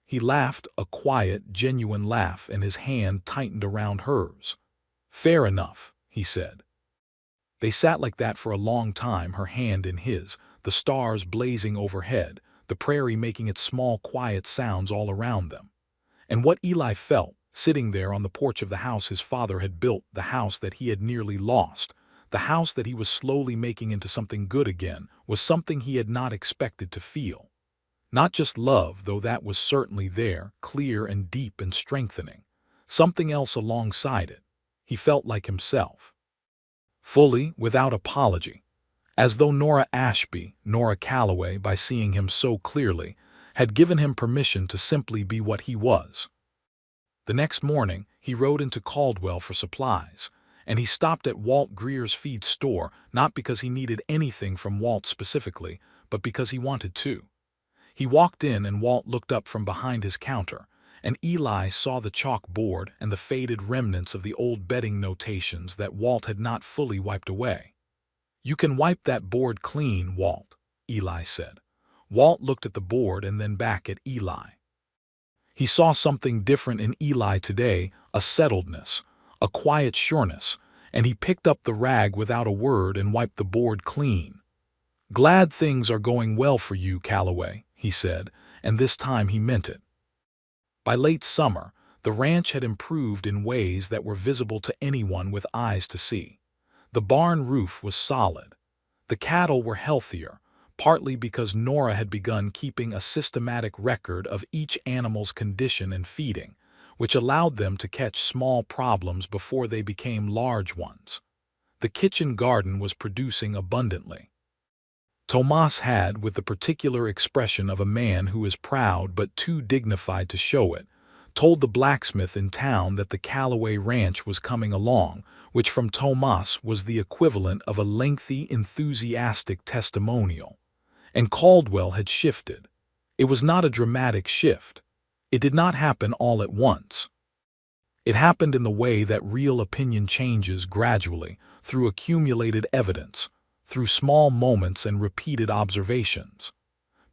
He laughed, a quiet, genuine laugh, and his hand tightened around hers. Fair enough, he said. They sat like that for a long time, her hand in his, the stars blazing overhead, the prairie making its small, quiet sounds all around them. And what Eli felt, sitting there on the porch of the house his father had built, the house that he had nearly lost, the house that he was slowly making into something good again, was something he had not expected to feel. Not just love, though that was certainly there, clear and deep and strengthening. Something else alongside it. He felt like himself. Fully, without apology. As though Nora Ashby, Nora Calloway, by seeing him so clearly, had given him permission to simply be what he was. The next morning, he rode into Caldwell for supplies, and he stopped at Walt Greer's feed store, not because he needed anything from Walt specifically, but because he wanted to. He walked in, and Walt looked up from behind his counter, and Eli saw the chalk board and the faded remnants of the old betting notations that Walt had not fully wiped away. You can wipe that board clean, Walt, Eli said. Walt looked at the board and then back at Eli. He saw something different in Eli today, a settledness, a quiet sureness, and he picked up the rag without a word and wiped the board clean. Glad things are going well for you, Calloway, he said, and this time he meant it. By late summer, the ranch had improved in ways that were visible to anyone with eyes to see. The barn roof was solid. The cattle were healthier, partly because Nora had begun keeping a systematic record of each animal's condition and feeding, which allowed them to catch small problems before they became large ones. The kitchen garden was producing abundantly. Tomas had, with the particular expression of a man who is proud but too dignified to show it, told the blacksmith in town that the Calloway Ranch was coming along, which from Tomas was the equivalent of a lengthy, enthusiastic testimonial. And Caldwell had shifted. It was not a dramatic shift. It did not happen all at once. It happened in the way that real opinion changes gradually, through accumulated evidence, through small moments and repeated observations.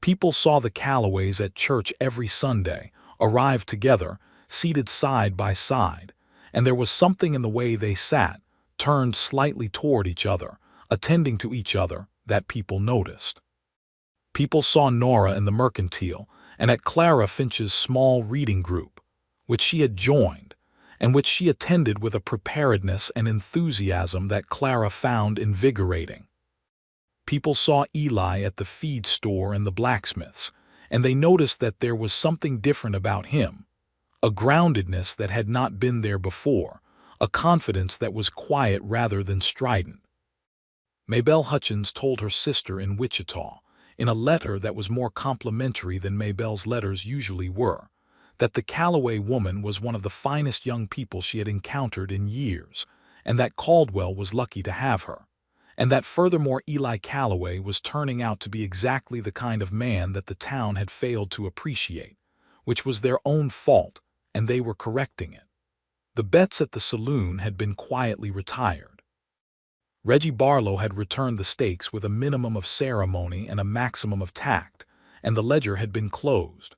People saw the Calloways at church every Sunday, arrived together, seated side by side, and there was something in the way they sat, turned slightly toward each other, attending to each other, that people noticed. People saw Nora in the mercantile and at Clara Finch's small reading group, which she had joined, and which she attended with a preparedness and enthusiasm that Clara found invigorating. People saw Eli at the feed store and the blacksmith's, and they noticed that there was something different about him, a groundedness that had not been there before, a confidence that was quiet rather than strident. Maybelle Hutchins told her sister in Wichita, in a letter that was more complimentary than Maybelle's letters usually were, that the Calloway woman was one of the finest young people she had encountered in years, and that Caldwell was lucky to have her, and that furthermore Eli Calloway was turning out to be exactly the kind of man that the town had failed to appreciate, which was their own fault, and they were correcting it. The bets at the saloon had been quietly retired. Reggie Barlow had returned the stakes with a minimum of ceremony and a maximum of tact, and the ledger had been closed.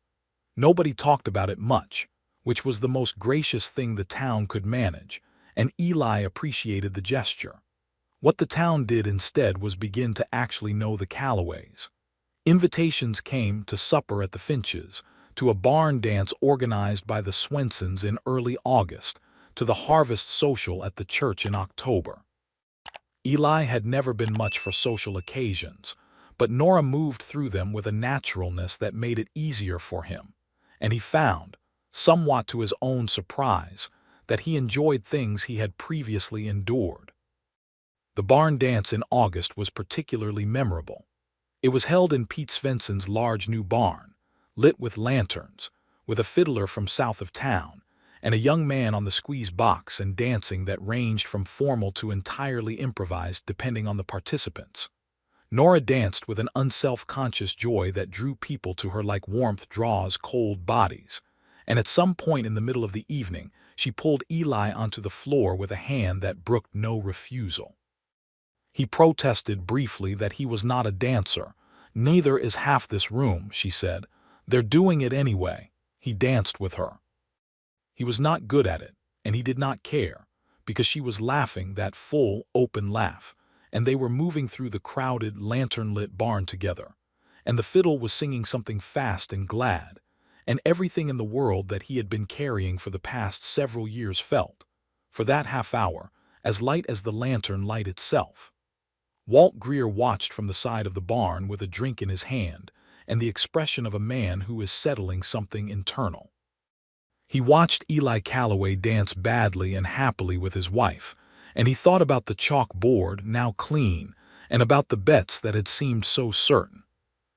Nobody talked about it much, which was the most gracious thing the town could manage, and Eli appreciated the gesture. What the town did instead was begin to actually know the Calloways. Invitations came to supper at the Finches, to a barn dance organized by the Swensons in early August, to the harvest social at the church in October. Eli had never been much for social occasions, but Nora moved through them with a naturalness that made it easier for him, and he found, somewhat to his own surprise, that he enjoyed things he had previously endured. The barn dance in August was particularly memorable. It was held in Pete Svenson's large new barn, lit with lanterns, with a fiddler from south of town, and a young man on the squeeze box and dancing that ranged from formal to entirely improvised depending on the participants. Nora danced with an unself-conscious joy that drew people to her like warmth draws cold bodies, and at some point in the middle of the evening she pulled Eli onto the floor with a hand that brooked no refusal. He protested briefly that he was not a dancer. "Neither is half this room," she said. "They're doing it anyway." He danced with her. He was not good at it, and he did not care, because she was laughing that full, open laugh, and they were moving through the crowded, lantern-lit barn together, and the fiddle was singing something fast and glad, and everything in the world that he had been carrying for the past several years felt, for that half hour, as light as the lantern light itself. Walt Greer watched from the side of the barn with a drink in his hand and the expression of a man who is settling something internal. He watched Eli Calloway dance badly and happily with his wife, and he thought about the chalk board, now clean, and about the bets that had seemed so certain.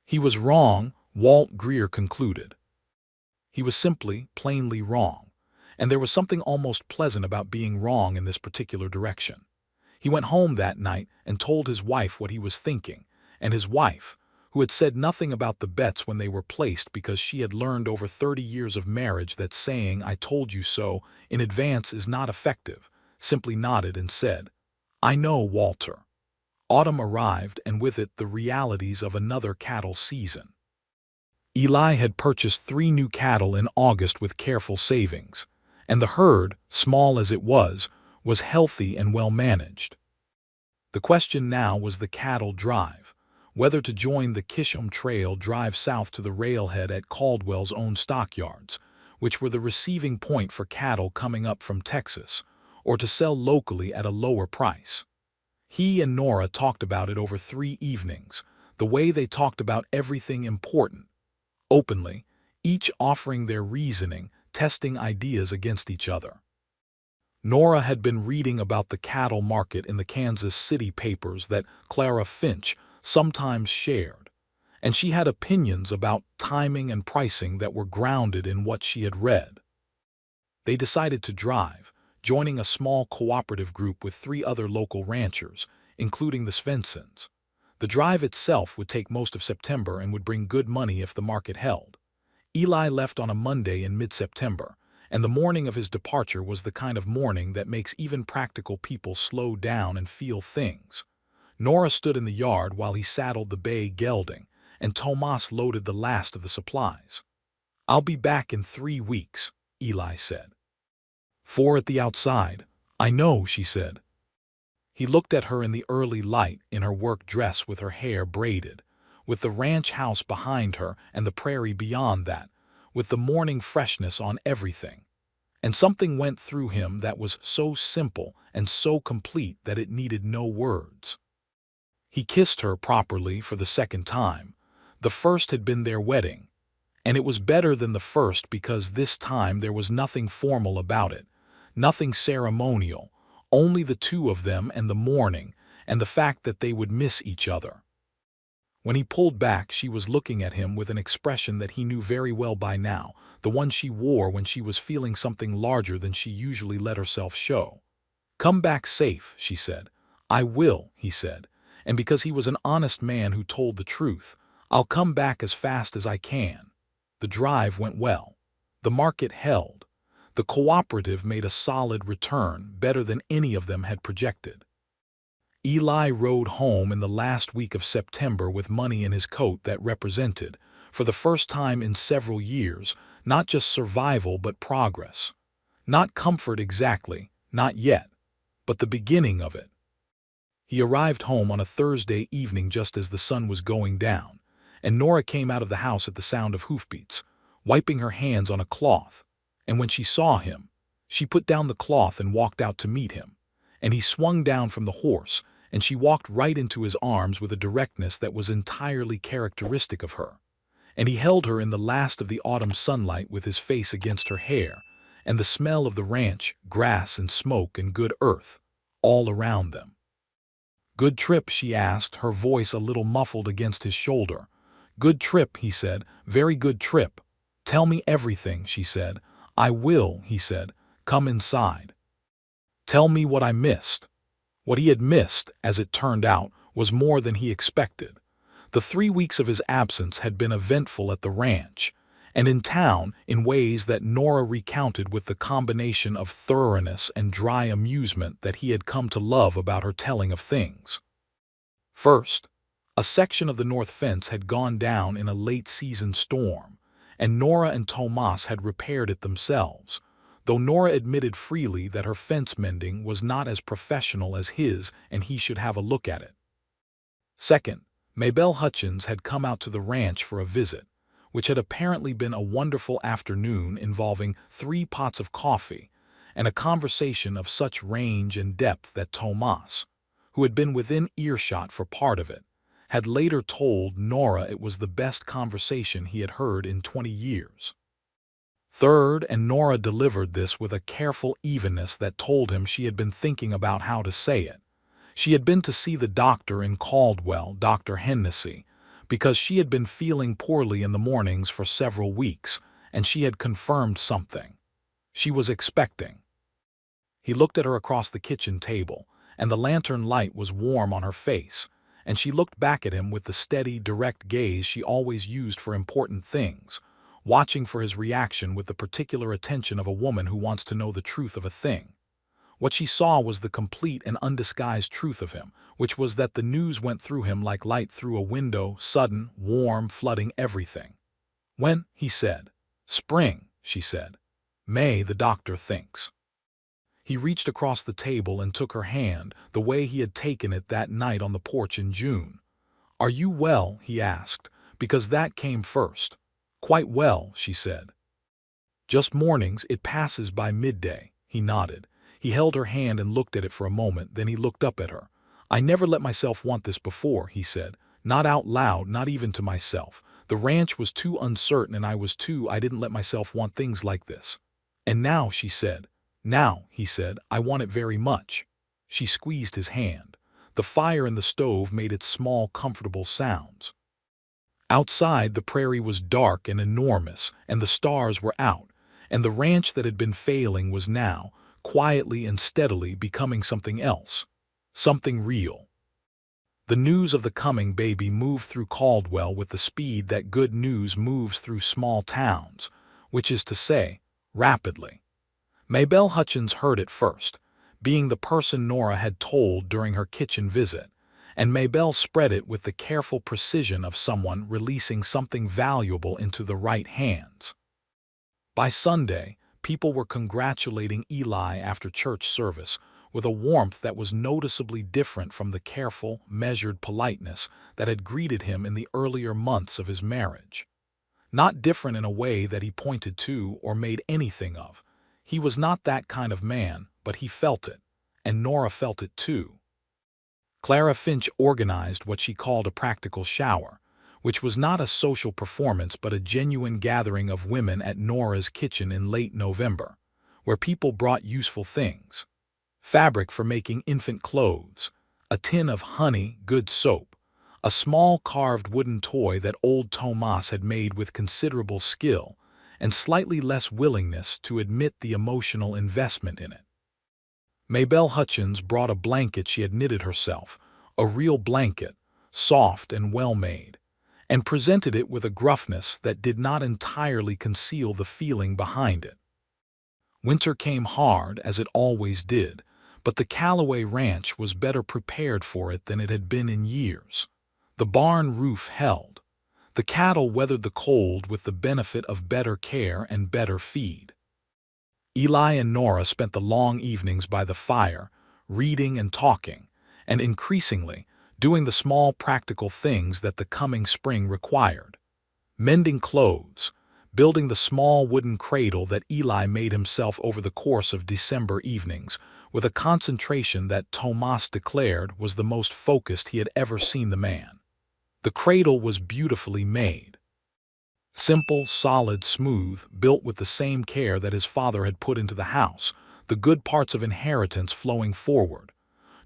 He was wrong, Walt Greer concluded. He was simply, plainly wrong, and there was something almost pleasant about being wrong in this particular direction. He went home that night and told his wife what he was thinking, and his wife, who had said nothing about the bets when they were placed because she had learned over 30 years of marriage that saying "I told you so" in advance is not effective, simply nodded and said, "I know, Walter." Autumn arrived, and with it the realities of another cattle season. Eli had purchased 3 new cattle in August with careful savings, and the herd, small as it was healthy and well managed. The question now was the cattle drive, whether to join the Kisham Trail drive south to the railhead at Caldwell's own stockyards, which were the receiving point for cattle coming up from Texas, or to sell locally at a lower price. He and Nora talked about it over 3 evenings, the way they talked about everything important, openly, each offering their reasoning, testing ideas against each other. Nora had been reading about the cattle market in the Kansas City papers that Clara Finch sometimes shared, and she had opinions about timing and pricing that were grounded in what she had read. They decided to drive, joining a small cooperative group with 3 other local ranchers, including the Svensons. The drive itself would take most of September and would bring good money if the market held. Eli left on a Monday in mid-September, and the morning of his departure was the kind of morning that makes even practical people slow down and feel things. Nora stood in the yard while he saddled the bay gelding, and Tomas loaded the last of the supplies. "I'll be back in 3 weeks, Eli said. "4 at the outside." "I know," she said. He looked at her in the early light, in her work dress with her hair braided, with the ranch house behind her and the prairie beyond that, with the morning freshness on everything. And something went through him that was so simple and so complete that it needed no words. He kissed her properly for the second time. The first had been their wedding, and it was better than the first because this time there was nothing formal about it, nothing ceremonial, only the 2 of them and the morning, and the fact that they would miss each other. When he pulled back, she was looking at him with an expression that he knew very well by now, the one she wore when she was feeling something larger than she usually let herself show. "Come back safe," she said. "I will," he said, and because he was an honest man who told the truth, "I'll come back as fast as I can." The drive went well. The market held. The cooperative made a solid return, better than any of them had projected. Eli rode home in the last week of September with money in his coat that represented, for the first time in several years, not just survival but progress. Not comfort exactly, Not yet, but the beginning of it. He arrived home on a Thursday evening just as the sun was going down, and Nora came out of the house at the sound of hoofbeats, wiping her hands on a cloth. And when she saw him, she put down the cloth and walked out to meet him. And he swung down from the horse, and she walked right into his arms with a directness that was entirely characteristic of her. And he held her in the last of the autumn sunlight with his face against her hair, and the smell of the ranch, grass and smoke and good earth, all around them. "Good trip?" she asked, her voice a little muffled against his shoulder. "Good trip," he said. "Very good trip." "Tell me everything," she said. "I will," he said. "Come inside." "Tell me what I missed." What he had missed, as it turned out, was more than he expected. The 3 weeks of his absence had been eventful at the ranch, and in town in ways that Nora recounted with the combination of thoroughness and dry amusement that he had come to love about her telling of things. First, a section of the north fence had gone down in a late-season storm, and Nora and Tomas had repaired it themselves, though Nora admitted freely that her fence mending was not as professional as his and he should have a look at it. Second, Maybelle Hutchins had come out to the ranch for a visit, which had apparently been a wonderful afternoon involving 3 pots of coffee and a conversation of such range and depth that Tomas, who had been within earshot for part of it, had later told Nora it was the best conversation he had heard in 20 years. Third, and Nora delivered this with a careful evenness that told him she had been thinking about how to say it, she had been to see the doctor in Caldwell, Dr. Hennessy, because she had been feeling poorly in the mornings for several weeks, and she had confirmed something. She was expecting. He looked at her across the kitchen table, and the lantern light was warm on her face, and she looked back at him with the steady, direct gaze she always used for important things, watching for his reaction with the particular attention of a woman who wants to know the truth of a thing. What she saw was the complete and undisguised truth of him, which was that the news went through him like light through a window, sudden, warm, flooding everything. "When?" he said. "Spring," she said. "May, the doctor thinks." He reached across the table and took her hand, the way he had taken it that night on the porch in June. "Are you well?" he asked, "because that came first." "Quite well," she said. "Just mornings, it passes by midday." He nodded. He held her hand and looked at it for a moment, then he looked up at her. "I never let myself want this before," he said. "Not out loud, not even to myself. The ranch was too uncertain and I didn't let myself want things like this. And now," she said. "Now," he said, "I want it very much." She squeezed his hand. The fire in the stove made its small, comfortable sounds. Outside, the prairie was dark and enormous, and the stars were out, and the ranch that had been failing was now, quietly and steadily, becoming something else, something real. The news of the coming baby moved through Caldwell with the speed that good news moves through small towns, which is to say, rapidly. Maybelle Hutchins heard it first, being the person Nora had told during her kitchen visit, and Maybelle spread it with the careful precision of someone releasing something valuable into the right hands. By Sunday, people were congratulating Eli after church service with a warmth that was noticeably different from the careful, measured politeness that had greeted him in the earlier months of his marriage. Not different in a way that he pointed to or made anything of. He was not that kind of man, but he felt it, and Nora felt it too. Clara Finch organized what she called a practical shower, which was not a social performance but a genuine gathering of women at Nora's kitchen in late November, where people brought useful things. Fabric for making infant clothes, a tin of honey, good soap, a small carved wooden toy that old Tomas had made with considerable skill and slightly less willingness to admit the emotional investment in it. Maybelle Hutchins brought a blanket she had knitted herself, a real blanket, soft and well-made, and presented it with a gruffness that did not entirely conceal the feeling behind it. Winter came hard, as it always did, but the Calloway Ranch was better prepared for it than it had been in years. The barn roof held. The cattle weathered the cold with the benefit of better care and better feed. Eli and Nora spent the long evenings by the fire, reading and talking, and increasingly doing the small practical things that the coming spring required. Mending clothes, building the small wooden cradle that Eli made himself over the course of December evenings, with a concentration that Tomas declared was the most focused he had ever seen the man. The cradle was beautifully made. Simple, solid, smooth, built with the same care that his father had put into the house, the good parts of inheritance flowing forward.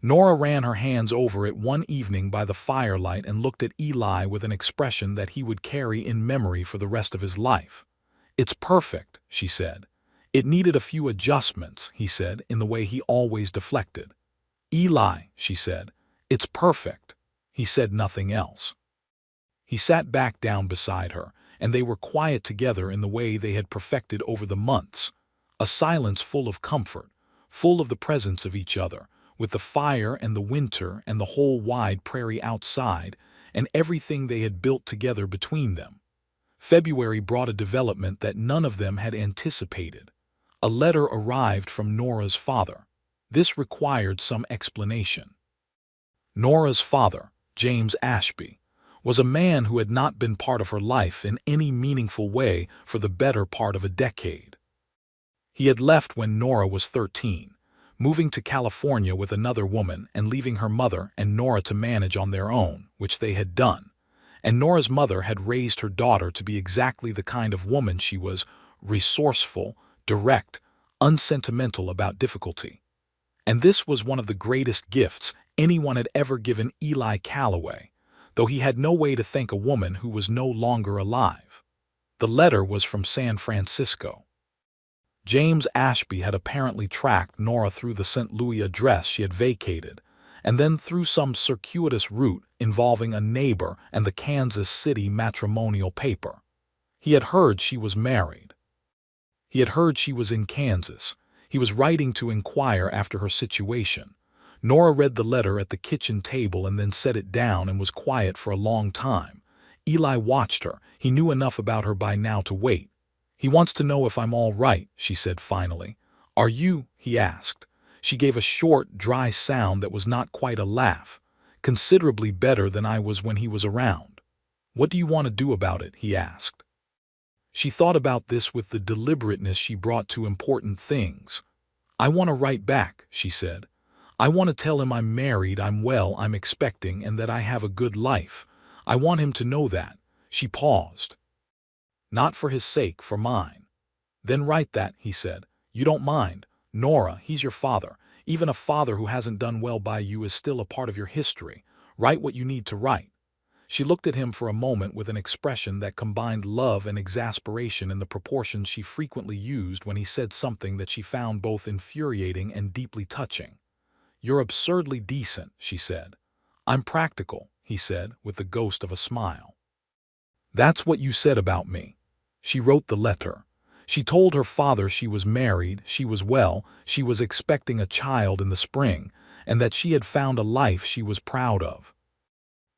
Nora ran her hands over it one evening by the firelight and looked at Eli with an expression that he would carry in memory for the rest of his life. "It's perfect," she said. "It needed a few adjustments," he said, in the way he always deflected. "Eli," she said, "it's perfect." He said nothing else. He sat back down beside her, and they were quiet together in the way they had perfected over the months, a silence full of comfort, full of the presence of each other, with the fire and the winter and the whole wide prairie outside, and everything they had built together between them. February brought a development that none of them had anticipated. A letter arrived from Nora's father. This required some explanation. Nora's father, James Ashby, was a man who had not been part of her life in any meaningful way for the better part of a decade. He had left when Nora was 13, moving to California with another woman and leaving her mother and Nora to manage on their own, which they had done. And Nora's mother had raised her daughter to be exactly the kind of woman she was: resourceful, direct, unsentimental about difficulty. And this was one of the greatest gifts anyone had ever given Eli Calloway, though he had no way to thank a woman who was no longer alive. The letter was from San Francisco. James Ashby had apparently tracked Nora through the St. Louis address she had vacated, and then through some circuitous route involving a neighbor and the Kansas City matrimonial paper. He had heard she was married. He had heard she was in Kansas. He was writing to inquire after her situation. Nora read the letter at the kitchen table and then set it down and was quiet for a long time. Eli watched her. He knew enough about her by now to wait. "He wants to know if I'm all right," she said finally. "Are you?" he asked. She gave a short, dry sound that was not quite a laugh. "Considerably better than I was when he was around." "What do you want to do about it?" he asked. She thought about this with the deliberateness she brought to important things. "I want to write back," she said. "I want to tell him I'm married, I'm well, I'm expecting, and that I have a good life. I want him to know that." She paused. "Not for his sake, for mine." "Then write that," he said. "You don't mind. Nora, he's your father. Even a father who hasn't done well by you is still a part of your history. Write what you need to write." She looked at him for a moment with an expression that combined love and exasperation in the proportions she frequently used when he said something that she found both infuriating and deeply touching. "You're absurdly decent," she said. "I'm practical," he said, with the ghost of a smile. "That's what you said about me." She wrote the letter. She told her father she was married, she was well, she was expecting a child in the spring, and that she had found a life she was proud of.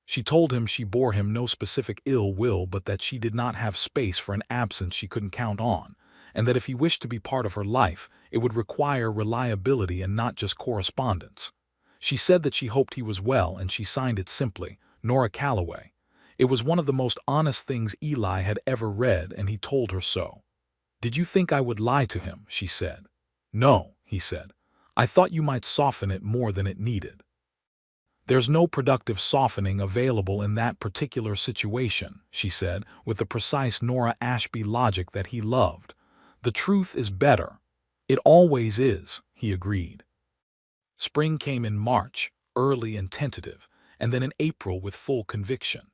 She told him she bore him no specific ill will, but that she did not have space for an absence she couldn't count on, and that if he wished to be part of her life, it would require reliability and not just correspondence. She said that she hoped he was well, and she signed it simply, Nora Calloway. It was one of the most honest things Eli had ever read, and he told her so. "Did you think I would lie to him?" she said. "No," he said. "I thought you might soften it more than it needed." "There's no productive softening available in that particular situation," she said, with the precise Nora Ashby logic that he loved. "The truth is better." "It always is," he agreed. Spring came in March, early and tentative, and then in April with full conviction.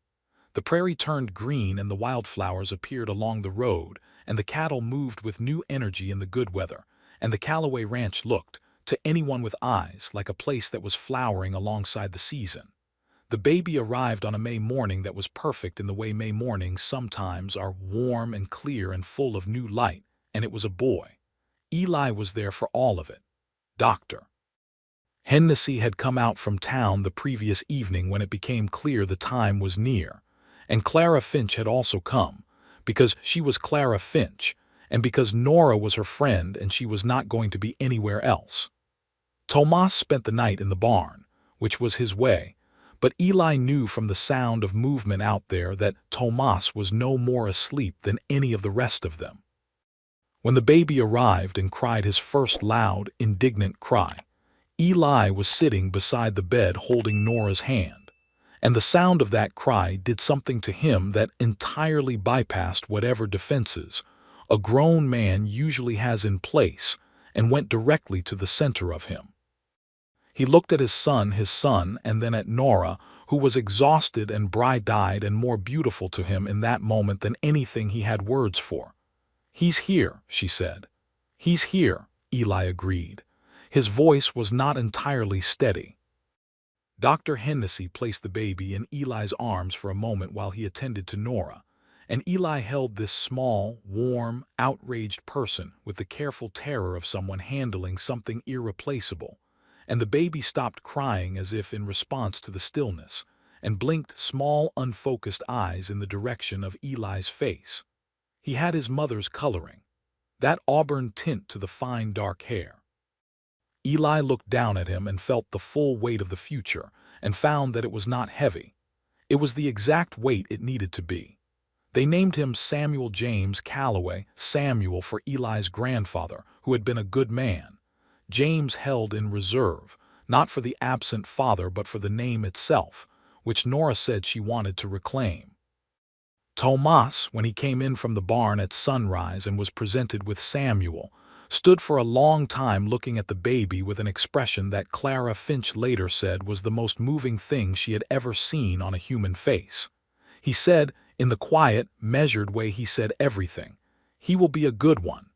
The prairie turned green and the wildflowers appeared along the road, and the cattle moved with new energy in the good weather, and the Calloway Ranch looked, to anyone with eyes, like a place that was flowering alongside the season. The baby arrived on a May morning that was perfect in the way May mornings sometimes are, warm and clear and full of new light, and it was a boy. Eli was there for all of it. Dr. Hennessy had come out from town the previous evening when it became clear the time was near, and Clara Finch had also come, because she was Clara Finch, and because Nora was her friend and she was not going to be anywhere else. Tomas spent the night in the barn, which was his way, but Eli knew from the sound of movement out there that Tomas was no more asleep than any of the rest of them. When the baby arrived and cried his first loud, indignant cry, Eli was sitting beside the bed holding Nora's hand, and the sound of that cry did something to him that entirely bypassed whatever defenses a grown man usually has in place and went directly to the center of him. He looked at his son, and then at Nora, who was exhausted and bright-eyed and more beautiful to him in that moment than anything he had words for. "He's here," she said. "He's here," Eli agreed. His voice was not entirely steady. Dr. Hennessy placed the baby in Eli's arms for a moment while he attended to Nora, and Eli held this small, warm, outraged person with the careful terror of someone handling something irreplaceable, and the baby stopped crying as if in response to the stillness, and blinked small, unfocused eyes in the direction of Eli's face. He had his mother's coloring, that auburn tint to the fine dark hair. Eli looked down at him and felt the full weight of the future, and found that it was not heavy. It was the exact weight it needed to be. They named him Samuel James Calloway, Samuel for Eli's grandfather, who had been a good man. James held in reserve, not for the absent father but for the name itself, which Nora said she wanted to reclaim. Tomas, when he came in from the barn at sunrise and was presented with Samuel, stood for a long time looking at the baby with an expression that Clara Finch later said was the most moving thing she had ever seen on a human face. He said, in the quiet, measured way he said everything, "He will be a good one."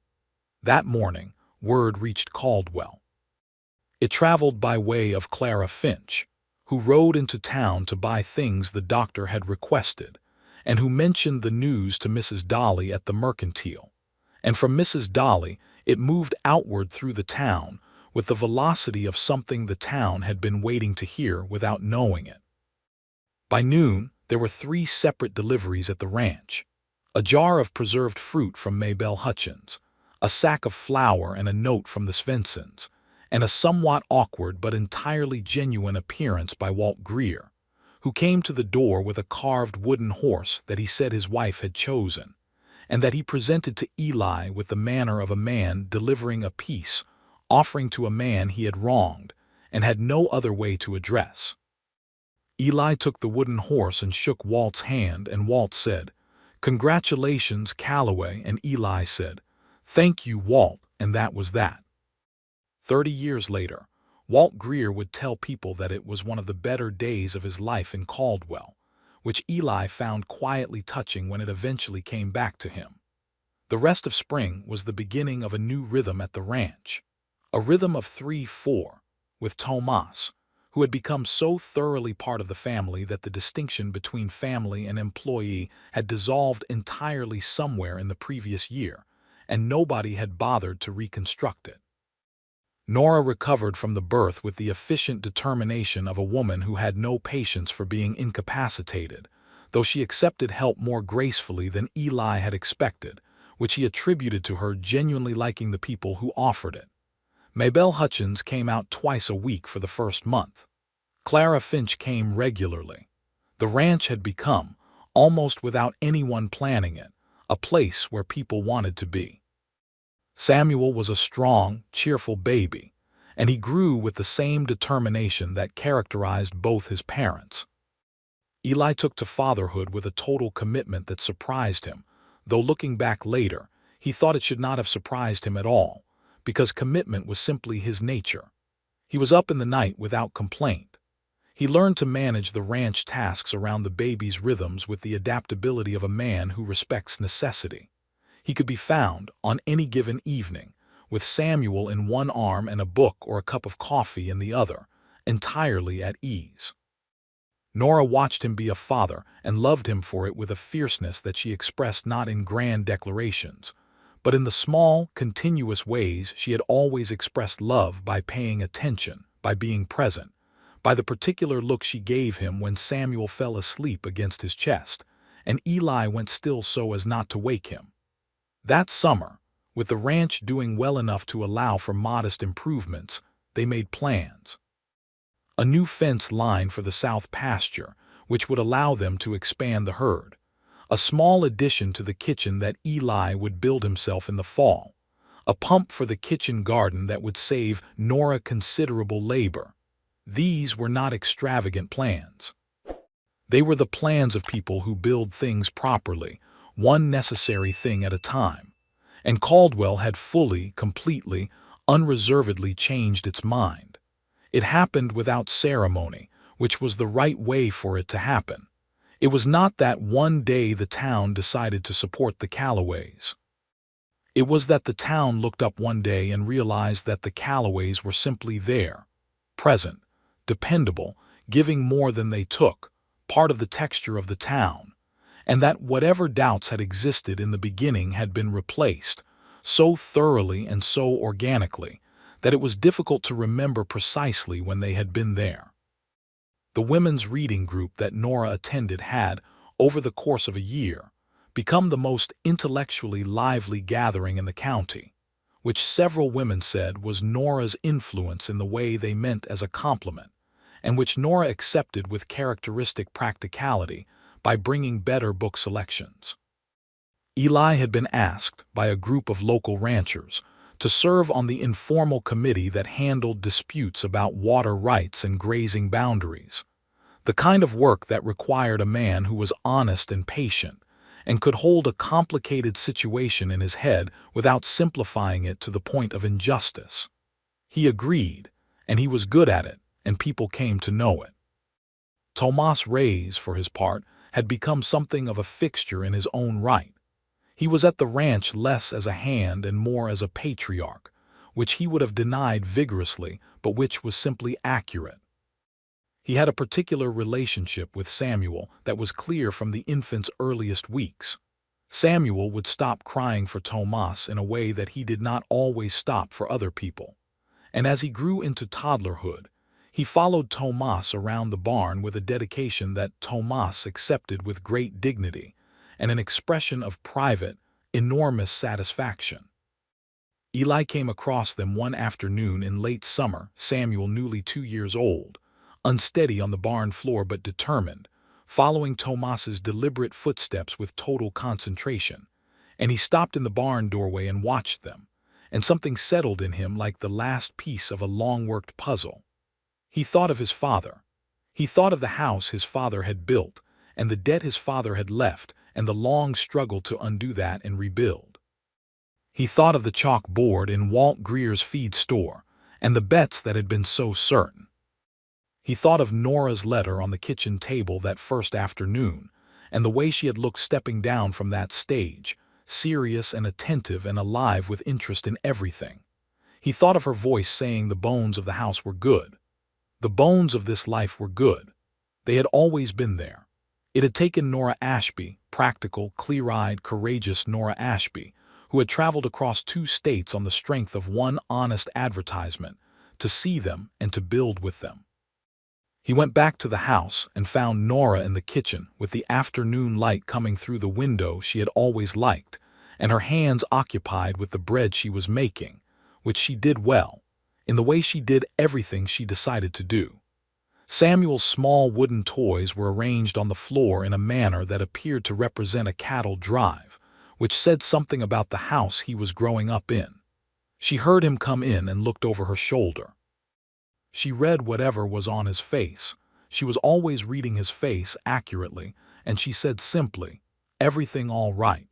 That morning, word reached Caldwell. It traveled by way of Clara Finch, who rode into town to buy things the doctor had requested, and who mentioned the news to Mrs. Dolly at the Mercantile. And from Mrs. Dolly, it moved outward through the town with the velocity of something the town had been waiting to hear without knowing it. By noon, there were 3 separate deliveries at the ranch: a jar of preserved fruit from Maybelle Hutchins, a sack of flour and a note from the Svensons, and a somewhat awkward but entirely genuine appearance by Walt Greer, who came to the door with a carved wooden horse that he said his wife had chosen, and that he presented to Eli with the manner of a man delivering a peace offering to a man he had wronged and had no other way to address. Eli took the wooden horse and shook Walt's hand, and Walt said, "Congratulations, Calloway," and Eli said, "Thank you, Walt," and that was that. 30 years later, Walt Greer would tell people that it was one of the better days of his life in Caldwell, which Eli found quietly touching when it eventually came back to him. The rest of spring was the beginning of a new rhythm at the ranch, a rhythm of 3-4, with Tomas, who had become so thoroughly part of the family that the distinction between family and employee had dissolved entirely somewhere in the previous year, and nobody had bothered to reconstruct it. Nora recovered from the birth with the efficient determination of a woman who had no patience for being incapacitated, though she accepted help more gracefully than Eli had expected, which he attributed to her genuinely liking the people who offered it. Maybelle Hutchins came out twice a week for the first month. Clara Finch came regularly. The ranch had become, almost without anyone planning it, a place where people wanted to be. Samuel was a strong, cheerful baby, and he grew with the same determination that characterized both his parents. Eli took to fatherhood with a total commitment that surprised him, though looking back later, he thought it should not have surprised him at all, because commitment was simply his nature. He was up in the night without complaint. He learned to manage the ranch tasks around the baby's rhythms with the adaptability of a man who respects necessity. He could be found, on any given evening, with Samuel in one arm and a book or a cup of coffee in the other, entirely at ease. Nora watched him be a father and loved him for it with a fierceness that she expressed not in grand declarations, but in the small, continuous ways she had always expressed love: by paying attention, by being present, by the particular look she gave him when Samuel fell asleep against his chest, and Eli went still so as not to wake him. That summer, With the ranch doing well enough to allow for modest improvements, they made plans. A new fence line for the south pasture, which would allow them to expand the herd. A small addition to the kitchen that Eli would build himself in the fall. A pump for the kitchen garden that would save Nora considerable labor. These were not extravagant plans. They were the plans of people who build things properly, one necessary thing at a time. And Caldwell had fully, completely, unreservedly changed its mind. It happened without ceremony, which was the right way for it to happen. It was not that one day the town decided to support the Calloways. It was that the town looked up one day and realized that the Calloways were simply there, present, dependable, giving more than they took, part of the texture of the town, and that whatever doubts had existed in the beginning had been replaced, so thoroughly and so organically, that it was difficult to remember precisely when they had been there. The women's reading group that Nora attended had, over the course of a year, become the most intellectually lively gathering in the county, which several women said was Nora's influence in the way they meant as a compliment, and which Nora accepted with characteristic practicality by bringing better book selections. Eli had been asked by a group of local ranchers to serve on the informal committee that handled disputes about water rights and grazing boundaries, the kind of work that required a man who was honest and patient and could hold a complicated situation in his head without simplifying it to the point of injustice. He agreed, and he was good at it, and people came to know it. Tomas Reyes, for his part, had become something of a fixture in his own right. He was at the ranch less as a hand and more as a patriarch, which he would have denied vigorously, but which was simply accurate. He had a particular relationship with Samuel that was clear from the infant's earliest weeks. Samuel would stop crying for Tomas in a way that he did not always stop for other people. And as he grew into toddlerhood, he followed Tomas around the barn with a dedication that Tomas accepted with great dignity and an expression of private, enormous satisfaction. Eli came across them one afternoon in late summer, Samuel newly 2 years old, unsteady on the barn floor but determined, following Tomas's deliberate footsteps with total concentration, and he stopped in the barn doorway and watched them, and something settled in him like the last piece of a long-worked puzzle. He thought of his father. He thought of the house his father had built, and the debt his father had left, and the long struggle to undo that and rebuild. He thought of the chalkboard in Walt Greer's feed store, and the bets that had been so certain. He thought of Nora's letter on the kitchen table that first afternoon, and the way she had looked stepping down from that stage, serious and attentive and alive with interest in everything. He thought of her voice saying the bones of the house were good. The bones of this life were good. They had always been there. It had taken Nora Ashby, practical, clear-eyed, courageous Nora Ashby, who had traveled across 2 states on the strength of one honest advertisement, to see them and to build with them. He went back to the house and found Nora in the kitchen with the afternoon light coming through the window she had always liked, and her hands occupied with the bread she was making, which she did well, in the way she did everything she decided to do. Samuel's small wooden toys were arranged on the floor in a manner that appeared to represent a cattle drive, which said something about the house he was growing up in. She heard him come in and looked over her shoulder. She read whatever was on his face. She was always reading his face accurately, and she said simply, "Everything all right?"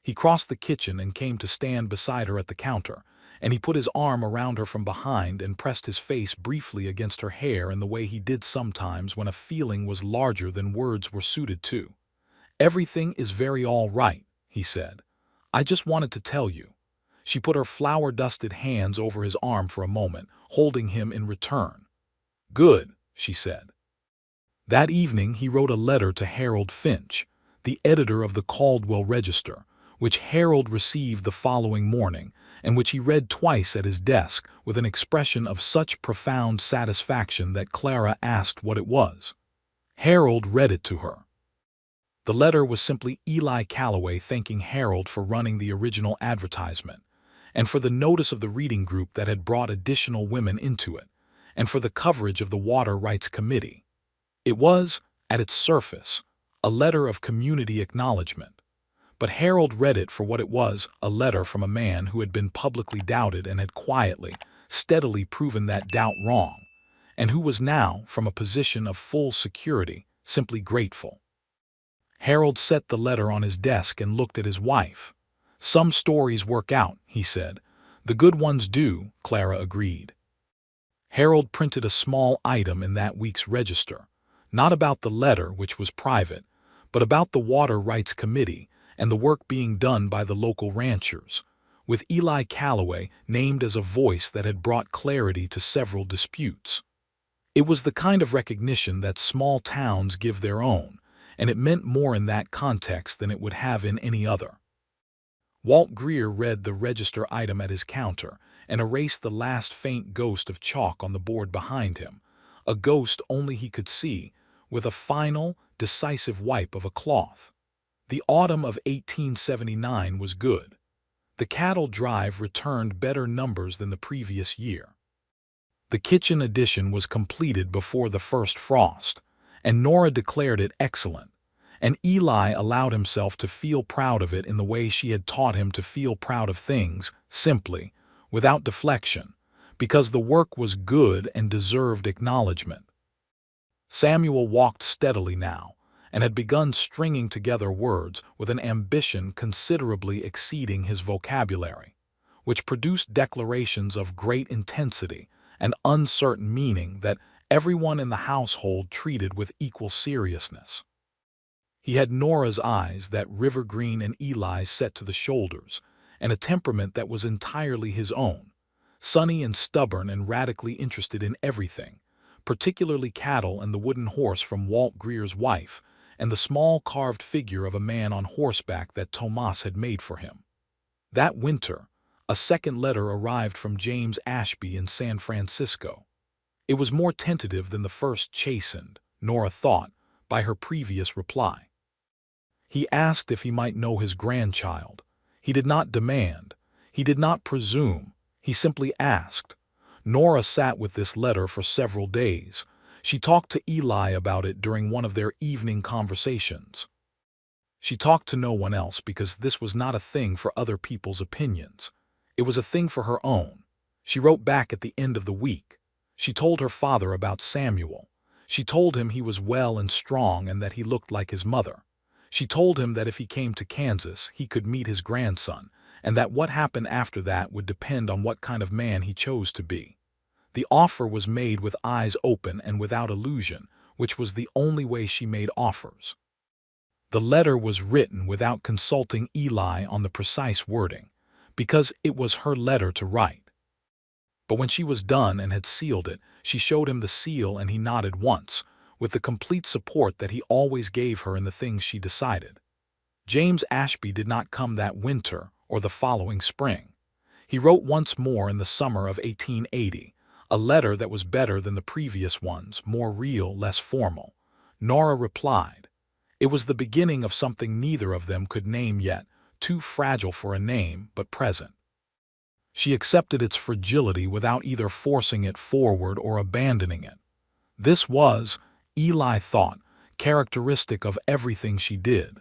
He crossed the kitchen and came to stand beside her at the counter, and he put his arm around her from behind and pressed his face briefly against her hair in the way he did sometimes when a feeling was larger than words were suited to. "Everything is very all right," he said. "I just wanted to tell you." She put her flour-dusted hands over his arm for a moment, holding him in return. "Good," she said. That evening he wrote a letter to Harold Finch, the editor of the Caldwell Register, which Harold received the following morning, and which he read twice at his desk with an expression of such profound satisfaction that Clara asked what it was. Harold read it to her. The letter was simply Eli Calloway thanking Harold for running the original advertisement, and for the notice of the reading group that had brought additional women into it, and for the coverage of the Water Rights Committee. It was, at its surface, a letter of community acknowledgement, but Harold read it for what it was, a letter from a man who had been publicly doubted and had quietly, steadily proven that doubt wrong, and who was now, from a position of full security, simply grateful. Harold set the letter on his desk and looked at his wife. "Some stories work out," he said. "The good ones do," Clara agreed. Harold printed a small item in that week's register, not about the letter, which was private, but about the Water Rights Committee and the work being done by the local ranchers, with Eli Calloway named as a voice that had brought clarity to several disputes. It was the kind of recognition that small towns give their own, and it meant more in that context than it would have in any other. Walt Greer read the register item at his counter and erased the last faint ghost of chalk on the board behind him, a ghost only he could see, with a final, decisive wipe of a cloth. The autumn of 1879 was good. The cattle drive returned better numbers than the previous year. The kitchen addition was completed before the first frost, and Nora declared it excellent, and Eli allowed himself to feel proud of it in the way she had taught him to feel proud of things, simply, without deflection, because the work was good and deserved acknowledgement. Samuel walked steadily now, and had begun stringing together words with an ambition considerably exceeding his vocabulary, which produced declarations of great intensity and uncertain meaning that everyone in the household treated with equal seriousness. He had Nora's eyes, that river green, and Eli's set to the shoulders, and a temperament that was entirely his own, sunny and stubborn and radically interested in everything, particularly cattle and the wooden horse from Walt Greer's wife, and the small carved figure of a man on horseback that Tomas had made for him. That winter, a second letter arrived from James Ashby in San Francisco. It was more tentative than the first, chastened, Nora thought, by her previous reply. He asked if he might know his grandchild. He did not demand. He did not presume. He simply asked. Nora sat with this letter for several days. She talked to Eli about it during one of their evening conversations. She talked to no one else because this was not a thing for other people's opinions. It was a thing for her own. She wrote back at the end of the week. She told her father about Samuel. She told him he was well and strong and that he looked like his mother. She told him that if he came to Kansas, he could meet his grandson, and that what happened after that would depend on what kind of man he chose to be. The offer was made with eyes open and without illusion, which was the only way she made offers. The letter was written without consulting Eli on the precise wording, because it was her letter to write. But when she was done and had sealed it, she showed him the seal, and he nodded once, with the complete support that he always gave her in the things she decided. James Ashby did not come that winter or the following spring. He wrote once more in the summer of 1880, a letter that was better than the previous ones, more real, less formal. Nora replied. It was the beginning of something neither of them could name yet, too fragile for a name, but present. She accepted its fragility without either forcing it forward or abandoning it. This was, Eli thought, characteristic of everything she did.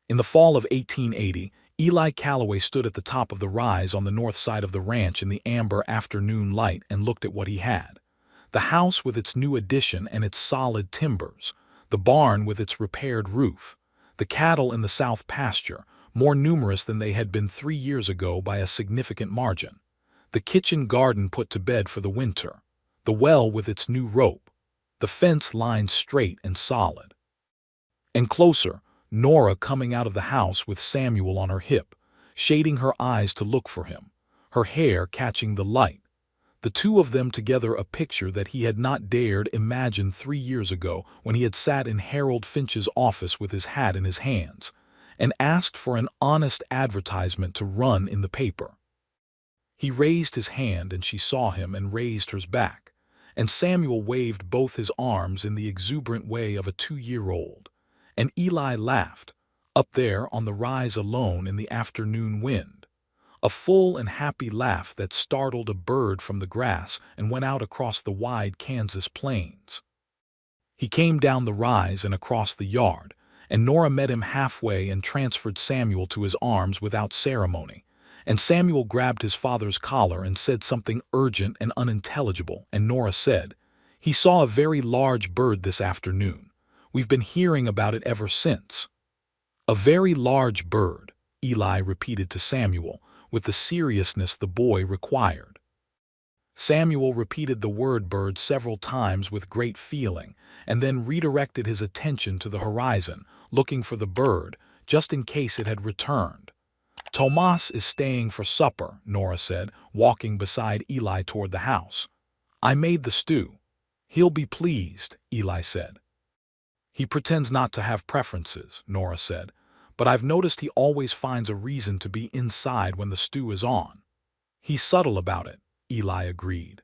In the fall of 1880, Eli Calloway stood at the top of the rise on the north side of the ranch in the amber afternoon light and looked at what he had. The house with its new addition and its solid timbers, the barn with its repaired roof, the cattle in the south pasture, more numerous than they had been 3 years ago by a significant margin, the kitchen garden put to bed for the winter, the well with its new rope, the fence lined straight and solid. And closer, Nora coming out of the house with Samuel on her hip, shading her eyes to look for him, her hair catching the light. The two of them together, a picture that he had not dared imagine 3 years ago when he had sat in Harold Finch's office with his hat in his hands and asked for an honest advertisement to run in the paper. He raised his hand and she saw him and raised hers back, and Samuel waved both his arms in the exuberant way of a 2-year-old. And Eli laughed, up there on the rise alone in the afternoon wind. A full and happy laugh that startled a bird from the grass and went out across the wide Kansas plains. He came down the rise and across the yard, and Nora met him halfway and transferred Samuel to his arms without ceremony. And Samuel grabbed his father's collar and said something urgent and unintelligible, and Nora said, "He saw a very large bird this afternoon. We've been hearing about it ever since." "A very large bird," Eli repeated to Samuel, with the seriousness the boy required. Samuel repeated the word bird several times with great feeling, and then redirected his attention to the horizon, looking for the bird, just in case it had returned. "Tomas is staying for supper," Nora said, walking beside Eli toward the house. "I made the stew." "He'll be pleased," Eli said. "He pretends not to have preferences," Nora said, "but I've noticed he always finds a reason to be inside when the stew is on." "He's subtle about it," Eli agreed.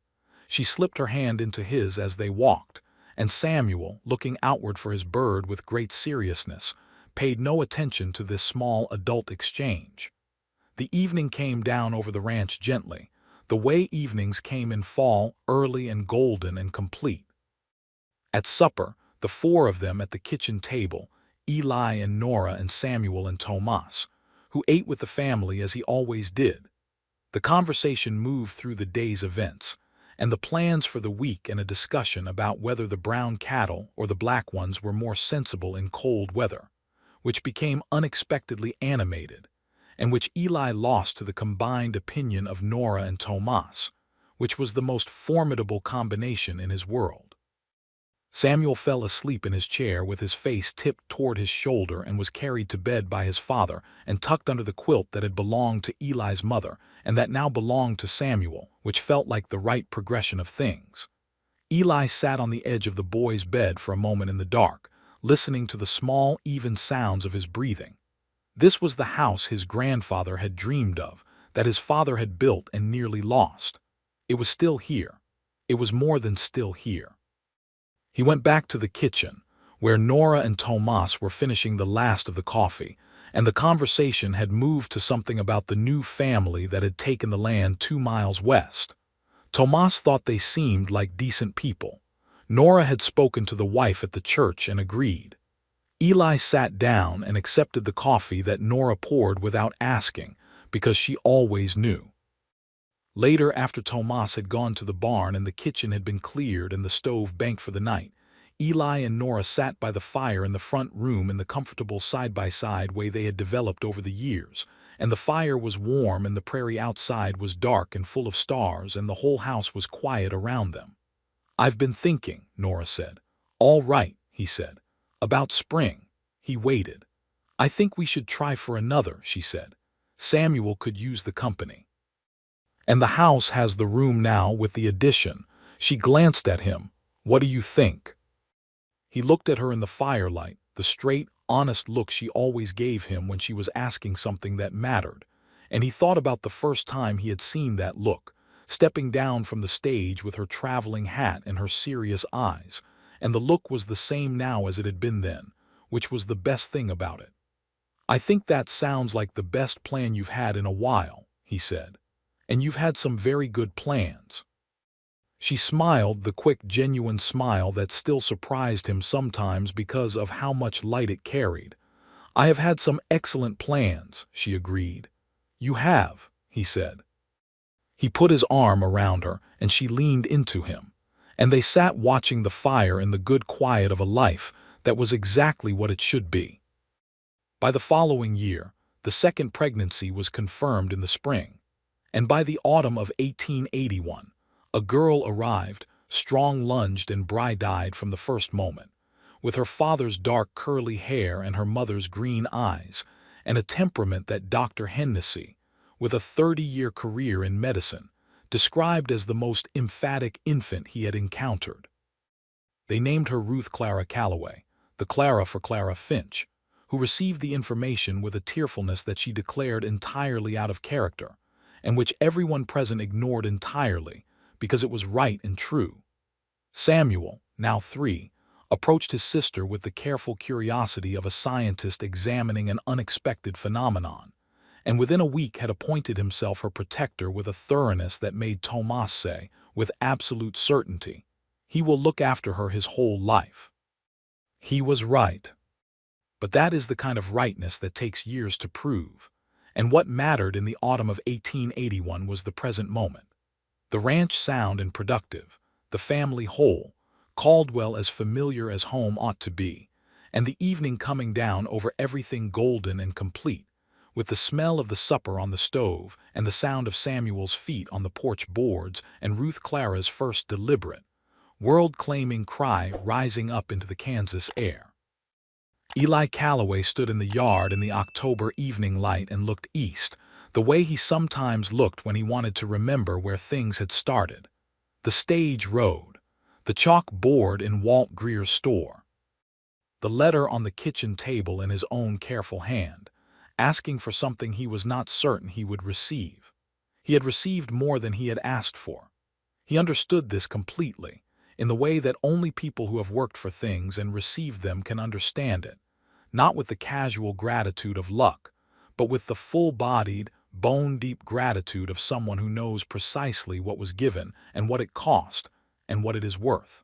She slipped her hand into his as they walked, and Samuel, looking outward for his bird with great seriousness, paid no attention to this small adult exchange. The evening came down over the ranch gently, the way evenings came in fall, early and golden and complete. At supper, the four of them at the kitchen table, Eli and Nora and Samuel and Tomas, who ate with the family as he always did. The conversation moved through the day's events, and the plans for the week, and a discussion about whether the brown cattle or the black ones were more sensible in cold weather, which became unexpectedly animated, and which Eli lost to the combined opinion of Nora and Tomas, which was the most formidable combination in his world. Samuel fell asleep in his chair with his face tipped toward his shoulder and was carried to bed by his father and tucked under the quilt that had belonged to Eli's mother and that now belonged to Samuel, which felt like the right progression of things. Eli sat on the edge of the boy's bed for a moment in the dark, listening to the small, even sounds of his breathing. This was the house his grandfather had dreamed of, that his father had built and nearly lost. It was still here. It was more than still here. He went back to the kitchen, where Nora and Tomas were finishing the last of the coffee, and the conversation had moved to something about the new family that had taken the land 2 miles west. Tomas thought they seemed like decent people. Nora had spoken to the wife at the church and agreed. Eli sat down and accepted the coffee that Nora poured without asking, because she always knew. Later, after Tomas had gone to the barn and the kitchen had been cleared and the stove banked for the night, Eli and Nora sat by the fire in the front room in the comfortable side-by-side way they had developed over the years, and the fire was warm and the prairie outside was dark and full of stars and the whole house was quiet around them. "I've been thinking," Nora said. "All right," he said. "About spring." He waited. "I think we should try for another," she said. "Samuel could use the company. And the house has the room now with the addition." She glanced at him. "What do you think?" He looked at her in the firelight, the straight, honest look she always gave him when she was asking something that mattered, and he thought about the first time he had seen that look, stepping down from the stage with her traveling hat and her serious eyes, and the look was the same now as it had been then, which was the best thing about it. "I think that sounds like the best plan you've had in a while," he said. "And you've had some very good plans." She smiled, the quick, genuine smile that still surprised him sometimes because of how much light it carried. "I have had some excellent plans," she agreed. "You have," he said. He put his arm around her, and she leaned into him, and they sat watching the fire in the good quiet of a life that was exactly what it should be. By the following year, the second pregnancy was confirmed in the spring, and by the autumn of 1881, a girl arrived, strong-lunged and bright-eyed from the first moment, with her father's dark curly hair and her mother's green eyes, and a temperament that Dr. Hennessy, with a 30-year career in medicine, described as the most emphatic infant he had encountered. They named her Ruth Clara Calloway, the Clara for Clara Finch, who received the information with a tearfulness that she declared entirely out of character, and which everyone present ignored entirely, because it was right and true. Samuel, now 3, approached his sister with the careful curiosity of a scientist examining an unexpected phenomenon, and within a week had appointed himself her protector with a thoroughness that made Tomas say, with absolute certainty, "He will look after her his whole life." He was right. But that is the kind of rightness that takes years to prove, and what mattered in the autumn of 1881 was the present moment. The ranch sound and productive, the family whole, Caldwell as familiar as home ought to be, and the evening coming down over everything golden and complete, with the smell of the supper on the stove and the sound of Samuel's feet on the porch boards and Ruth Clara's first deliberate, world-claiming cry rising up into the Kansas air. Eli Calloway stood in the yard in the October evening light and looked east, the way he sometimes looked when he wanted to remember where things had started. The stage road, the chalk board in Walt Greer's store, the letter on the kitchen table in his own careful hand, asking for something he was not certain he would receive. He had received more than he had asked for. He understood this completely, in the way that only people who have worked for things and received them can understand it, not with the casual gratitude of luck, but with the full-bodied, bone-deep gratitude of someone who knows precisely what was given and what it cost and what it is worth.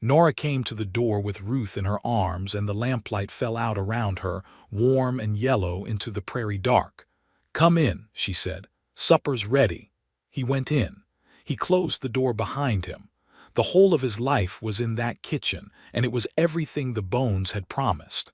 Nora came to the door with Ruth in her arms, and the lamplight fell out around her, warm and yellow into the prairie dark. "Come in," she said. "Supper's ready." He went in. He closed the door behind him. The whole of his life was in that kitchen, and it was everything the bones had promised.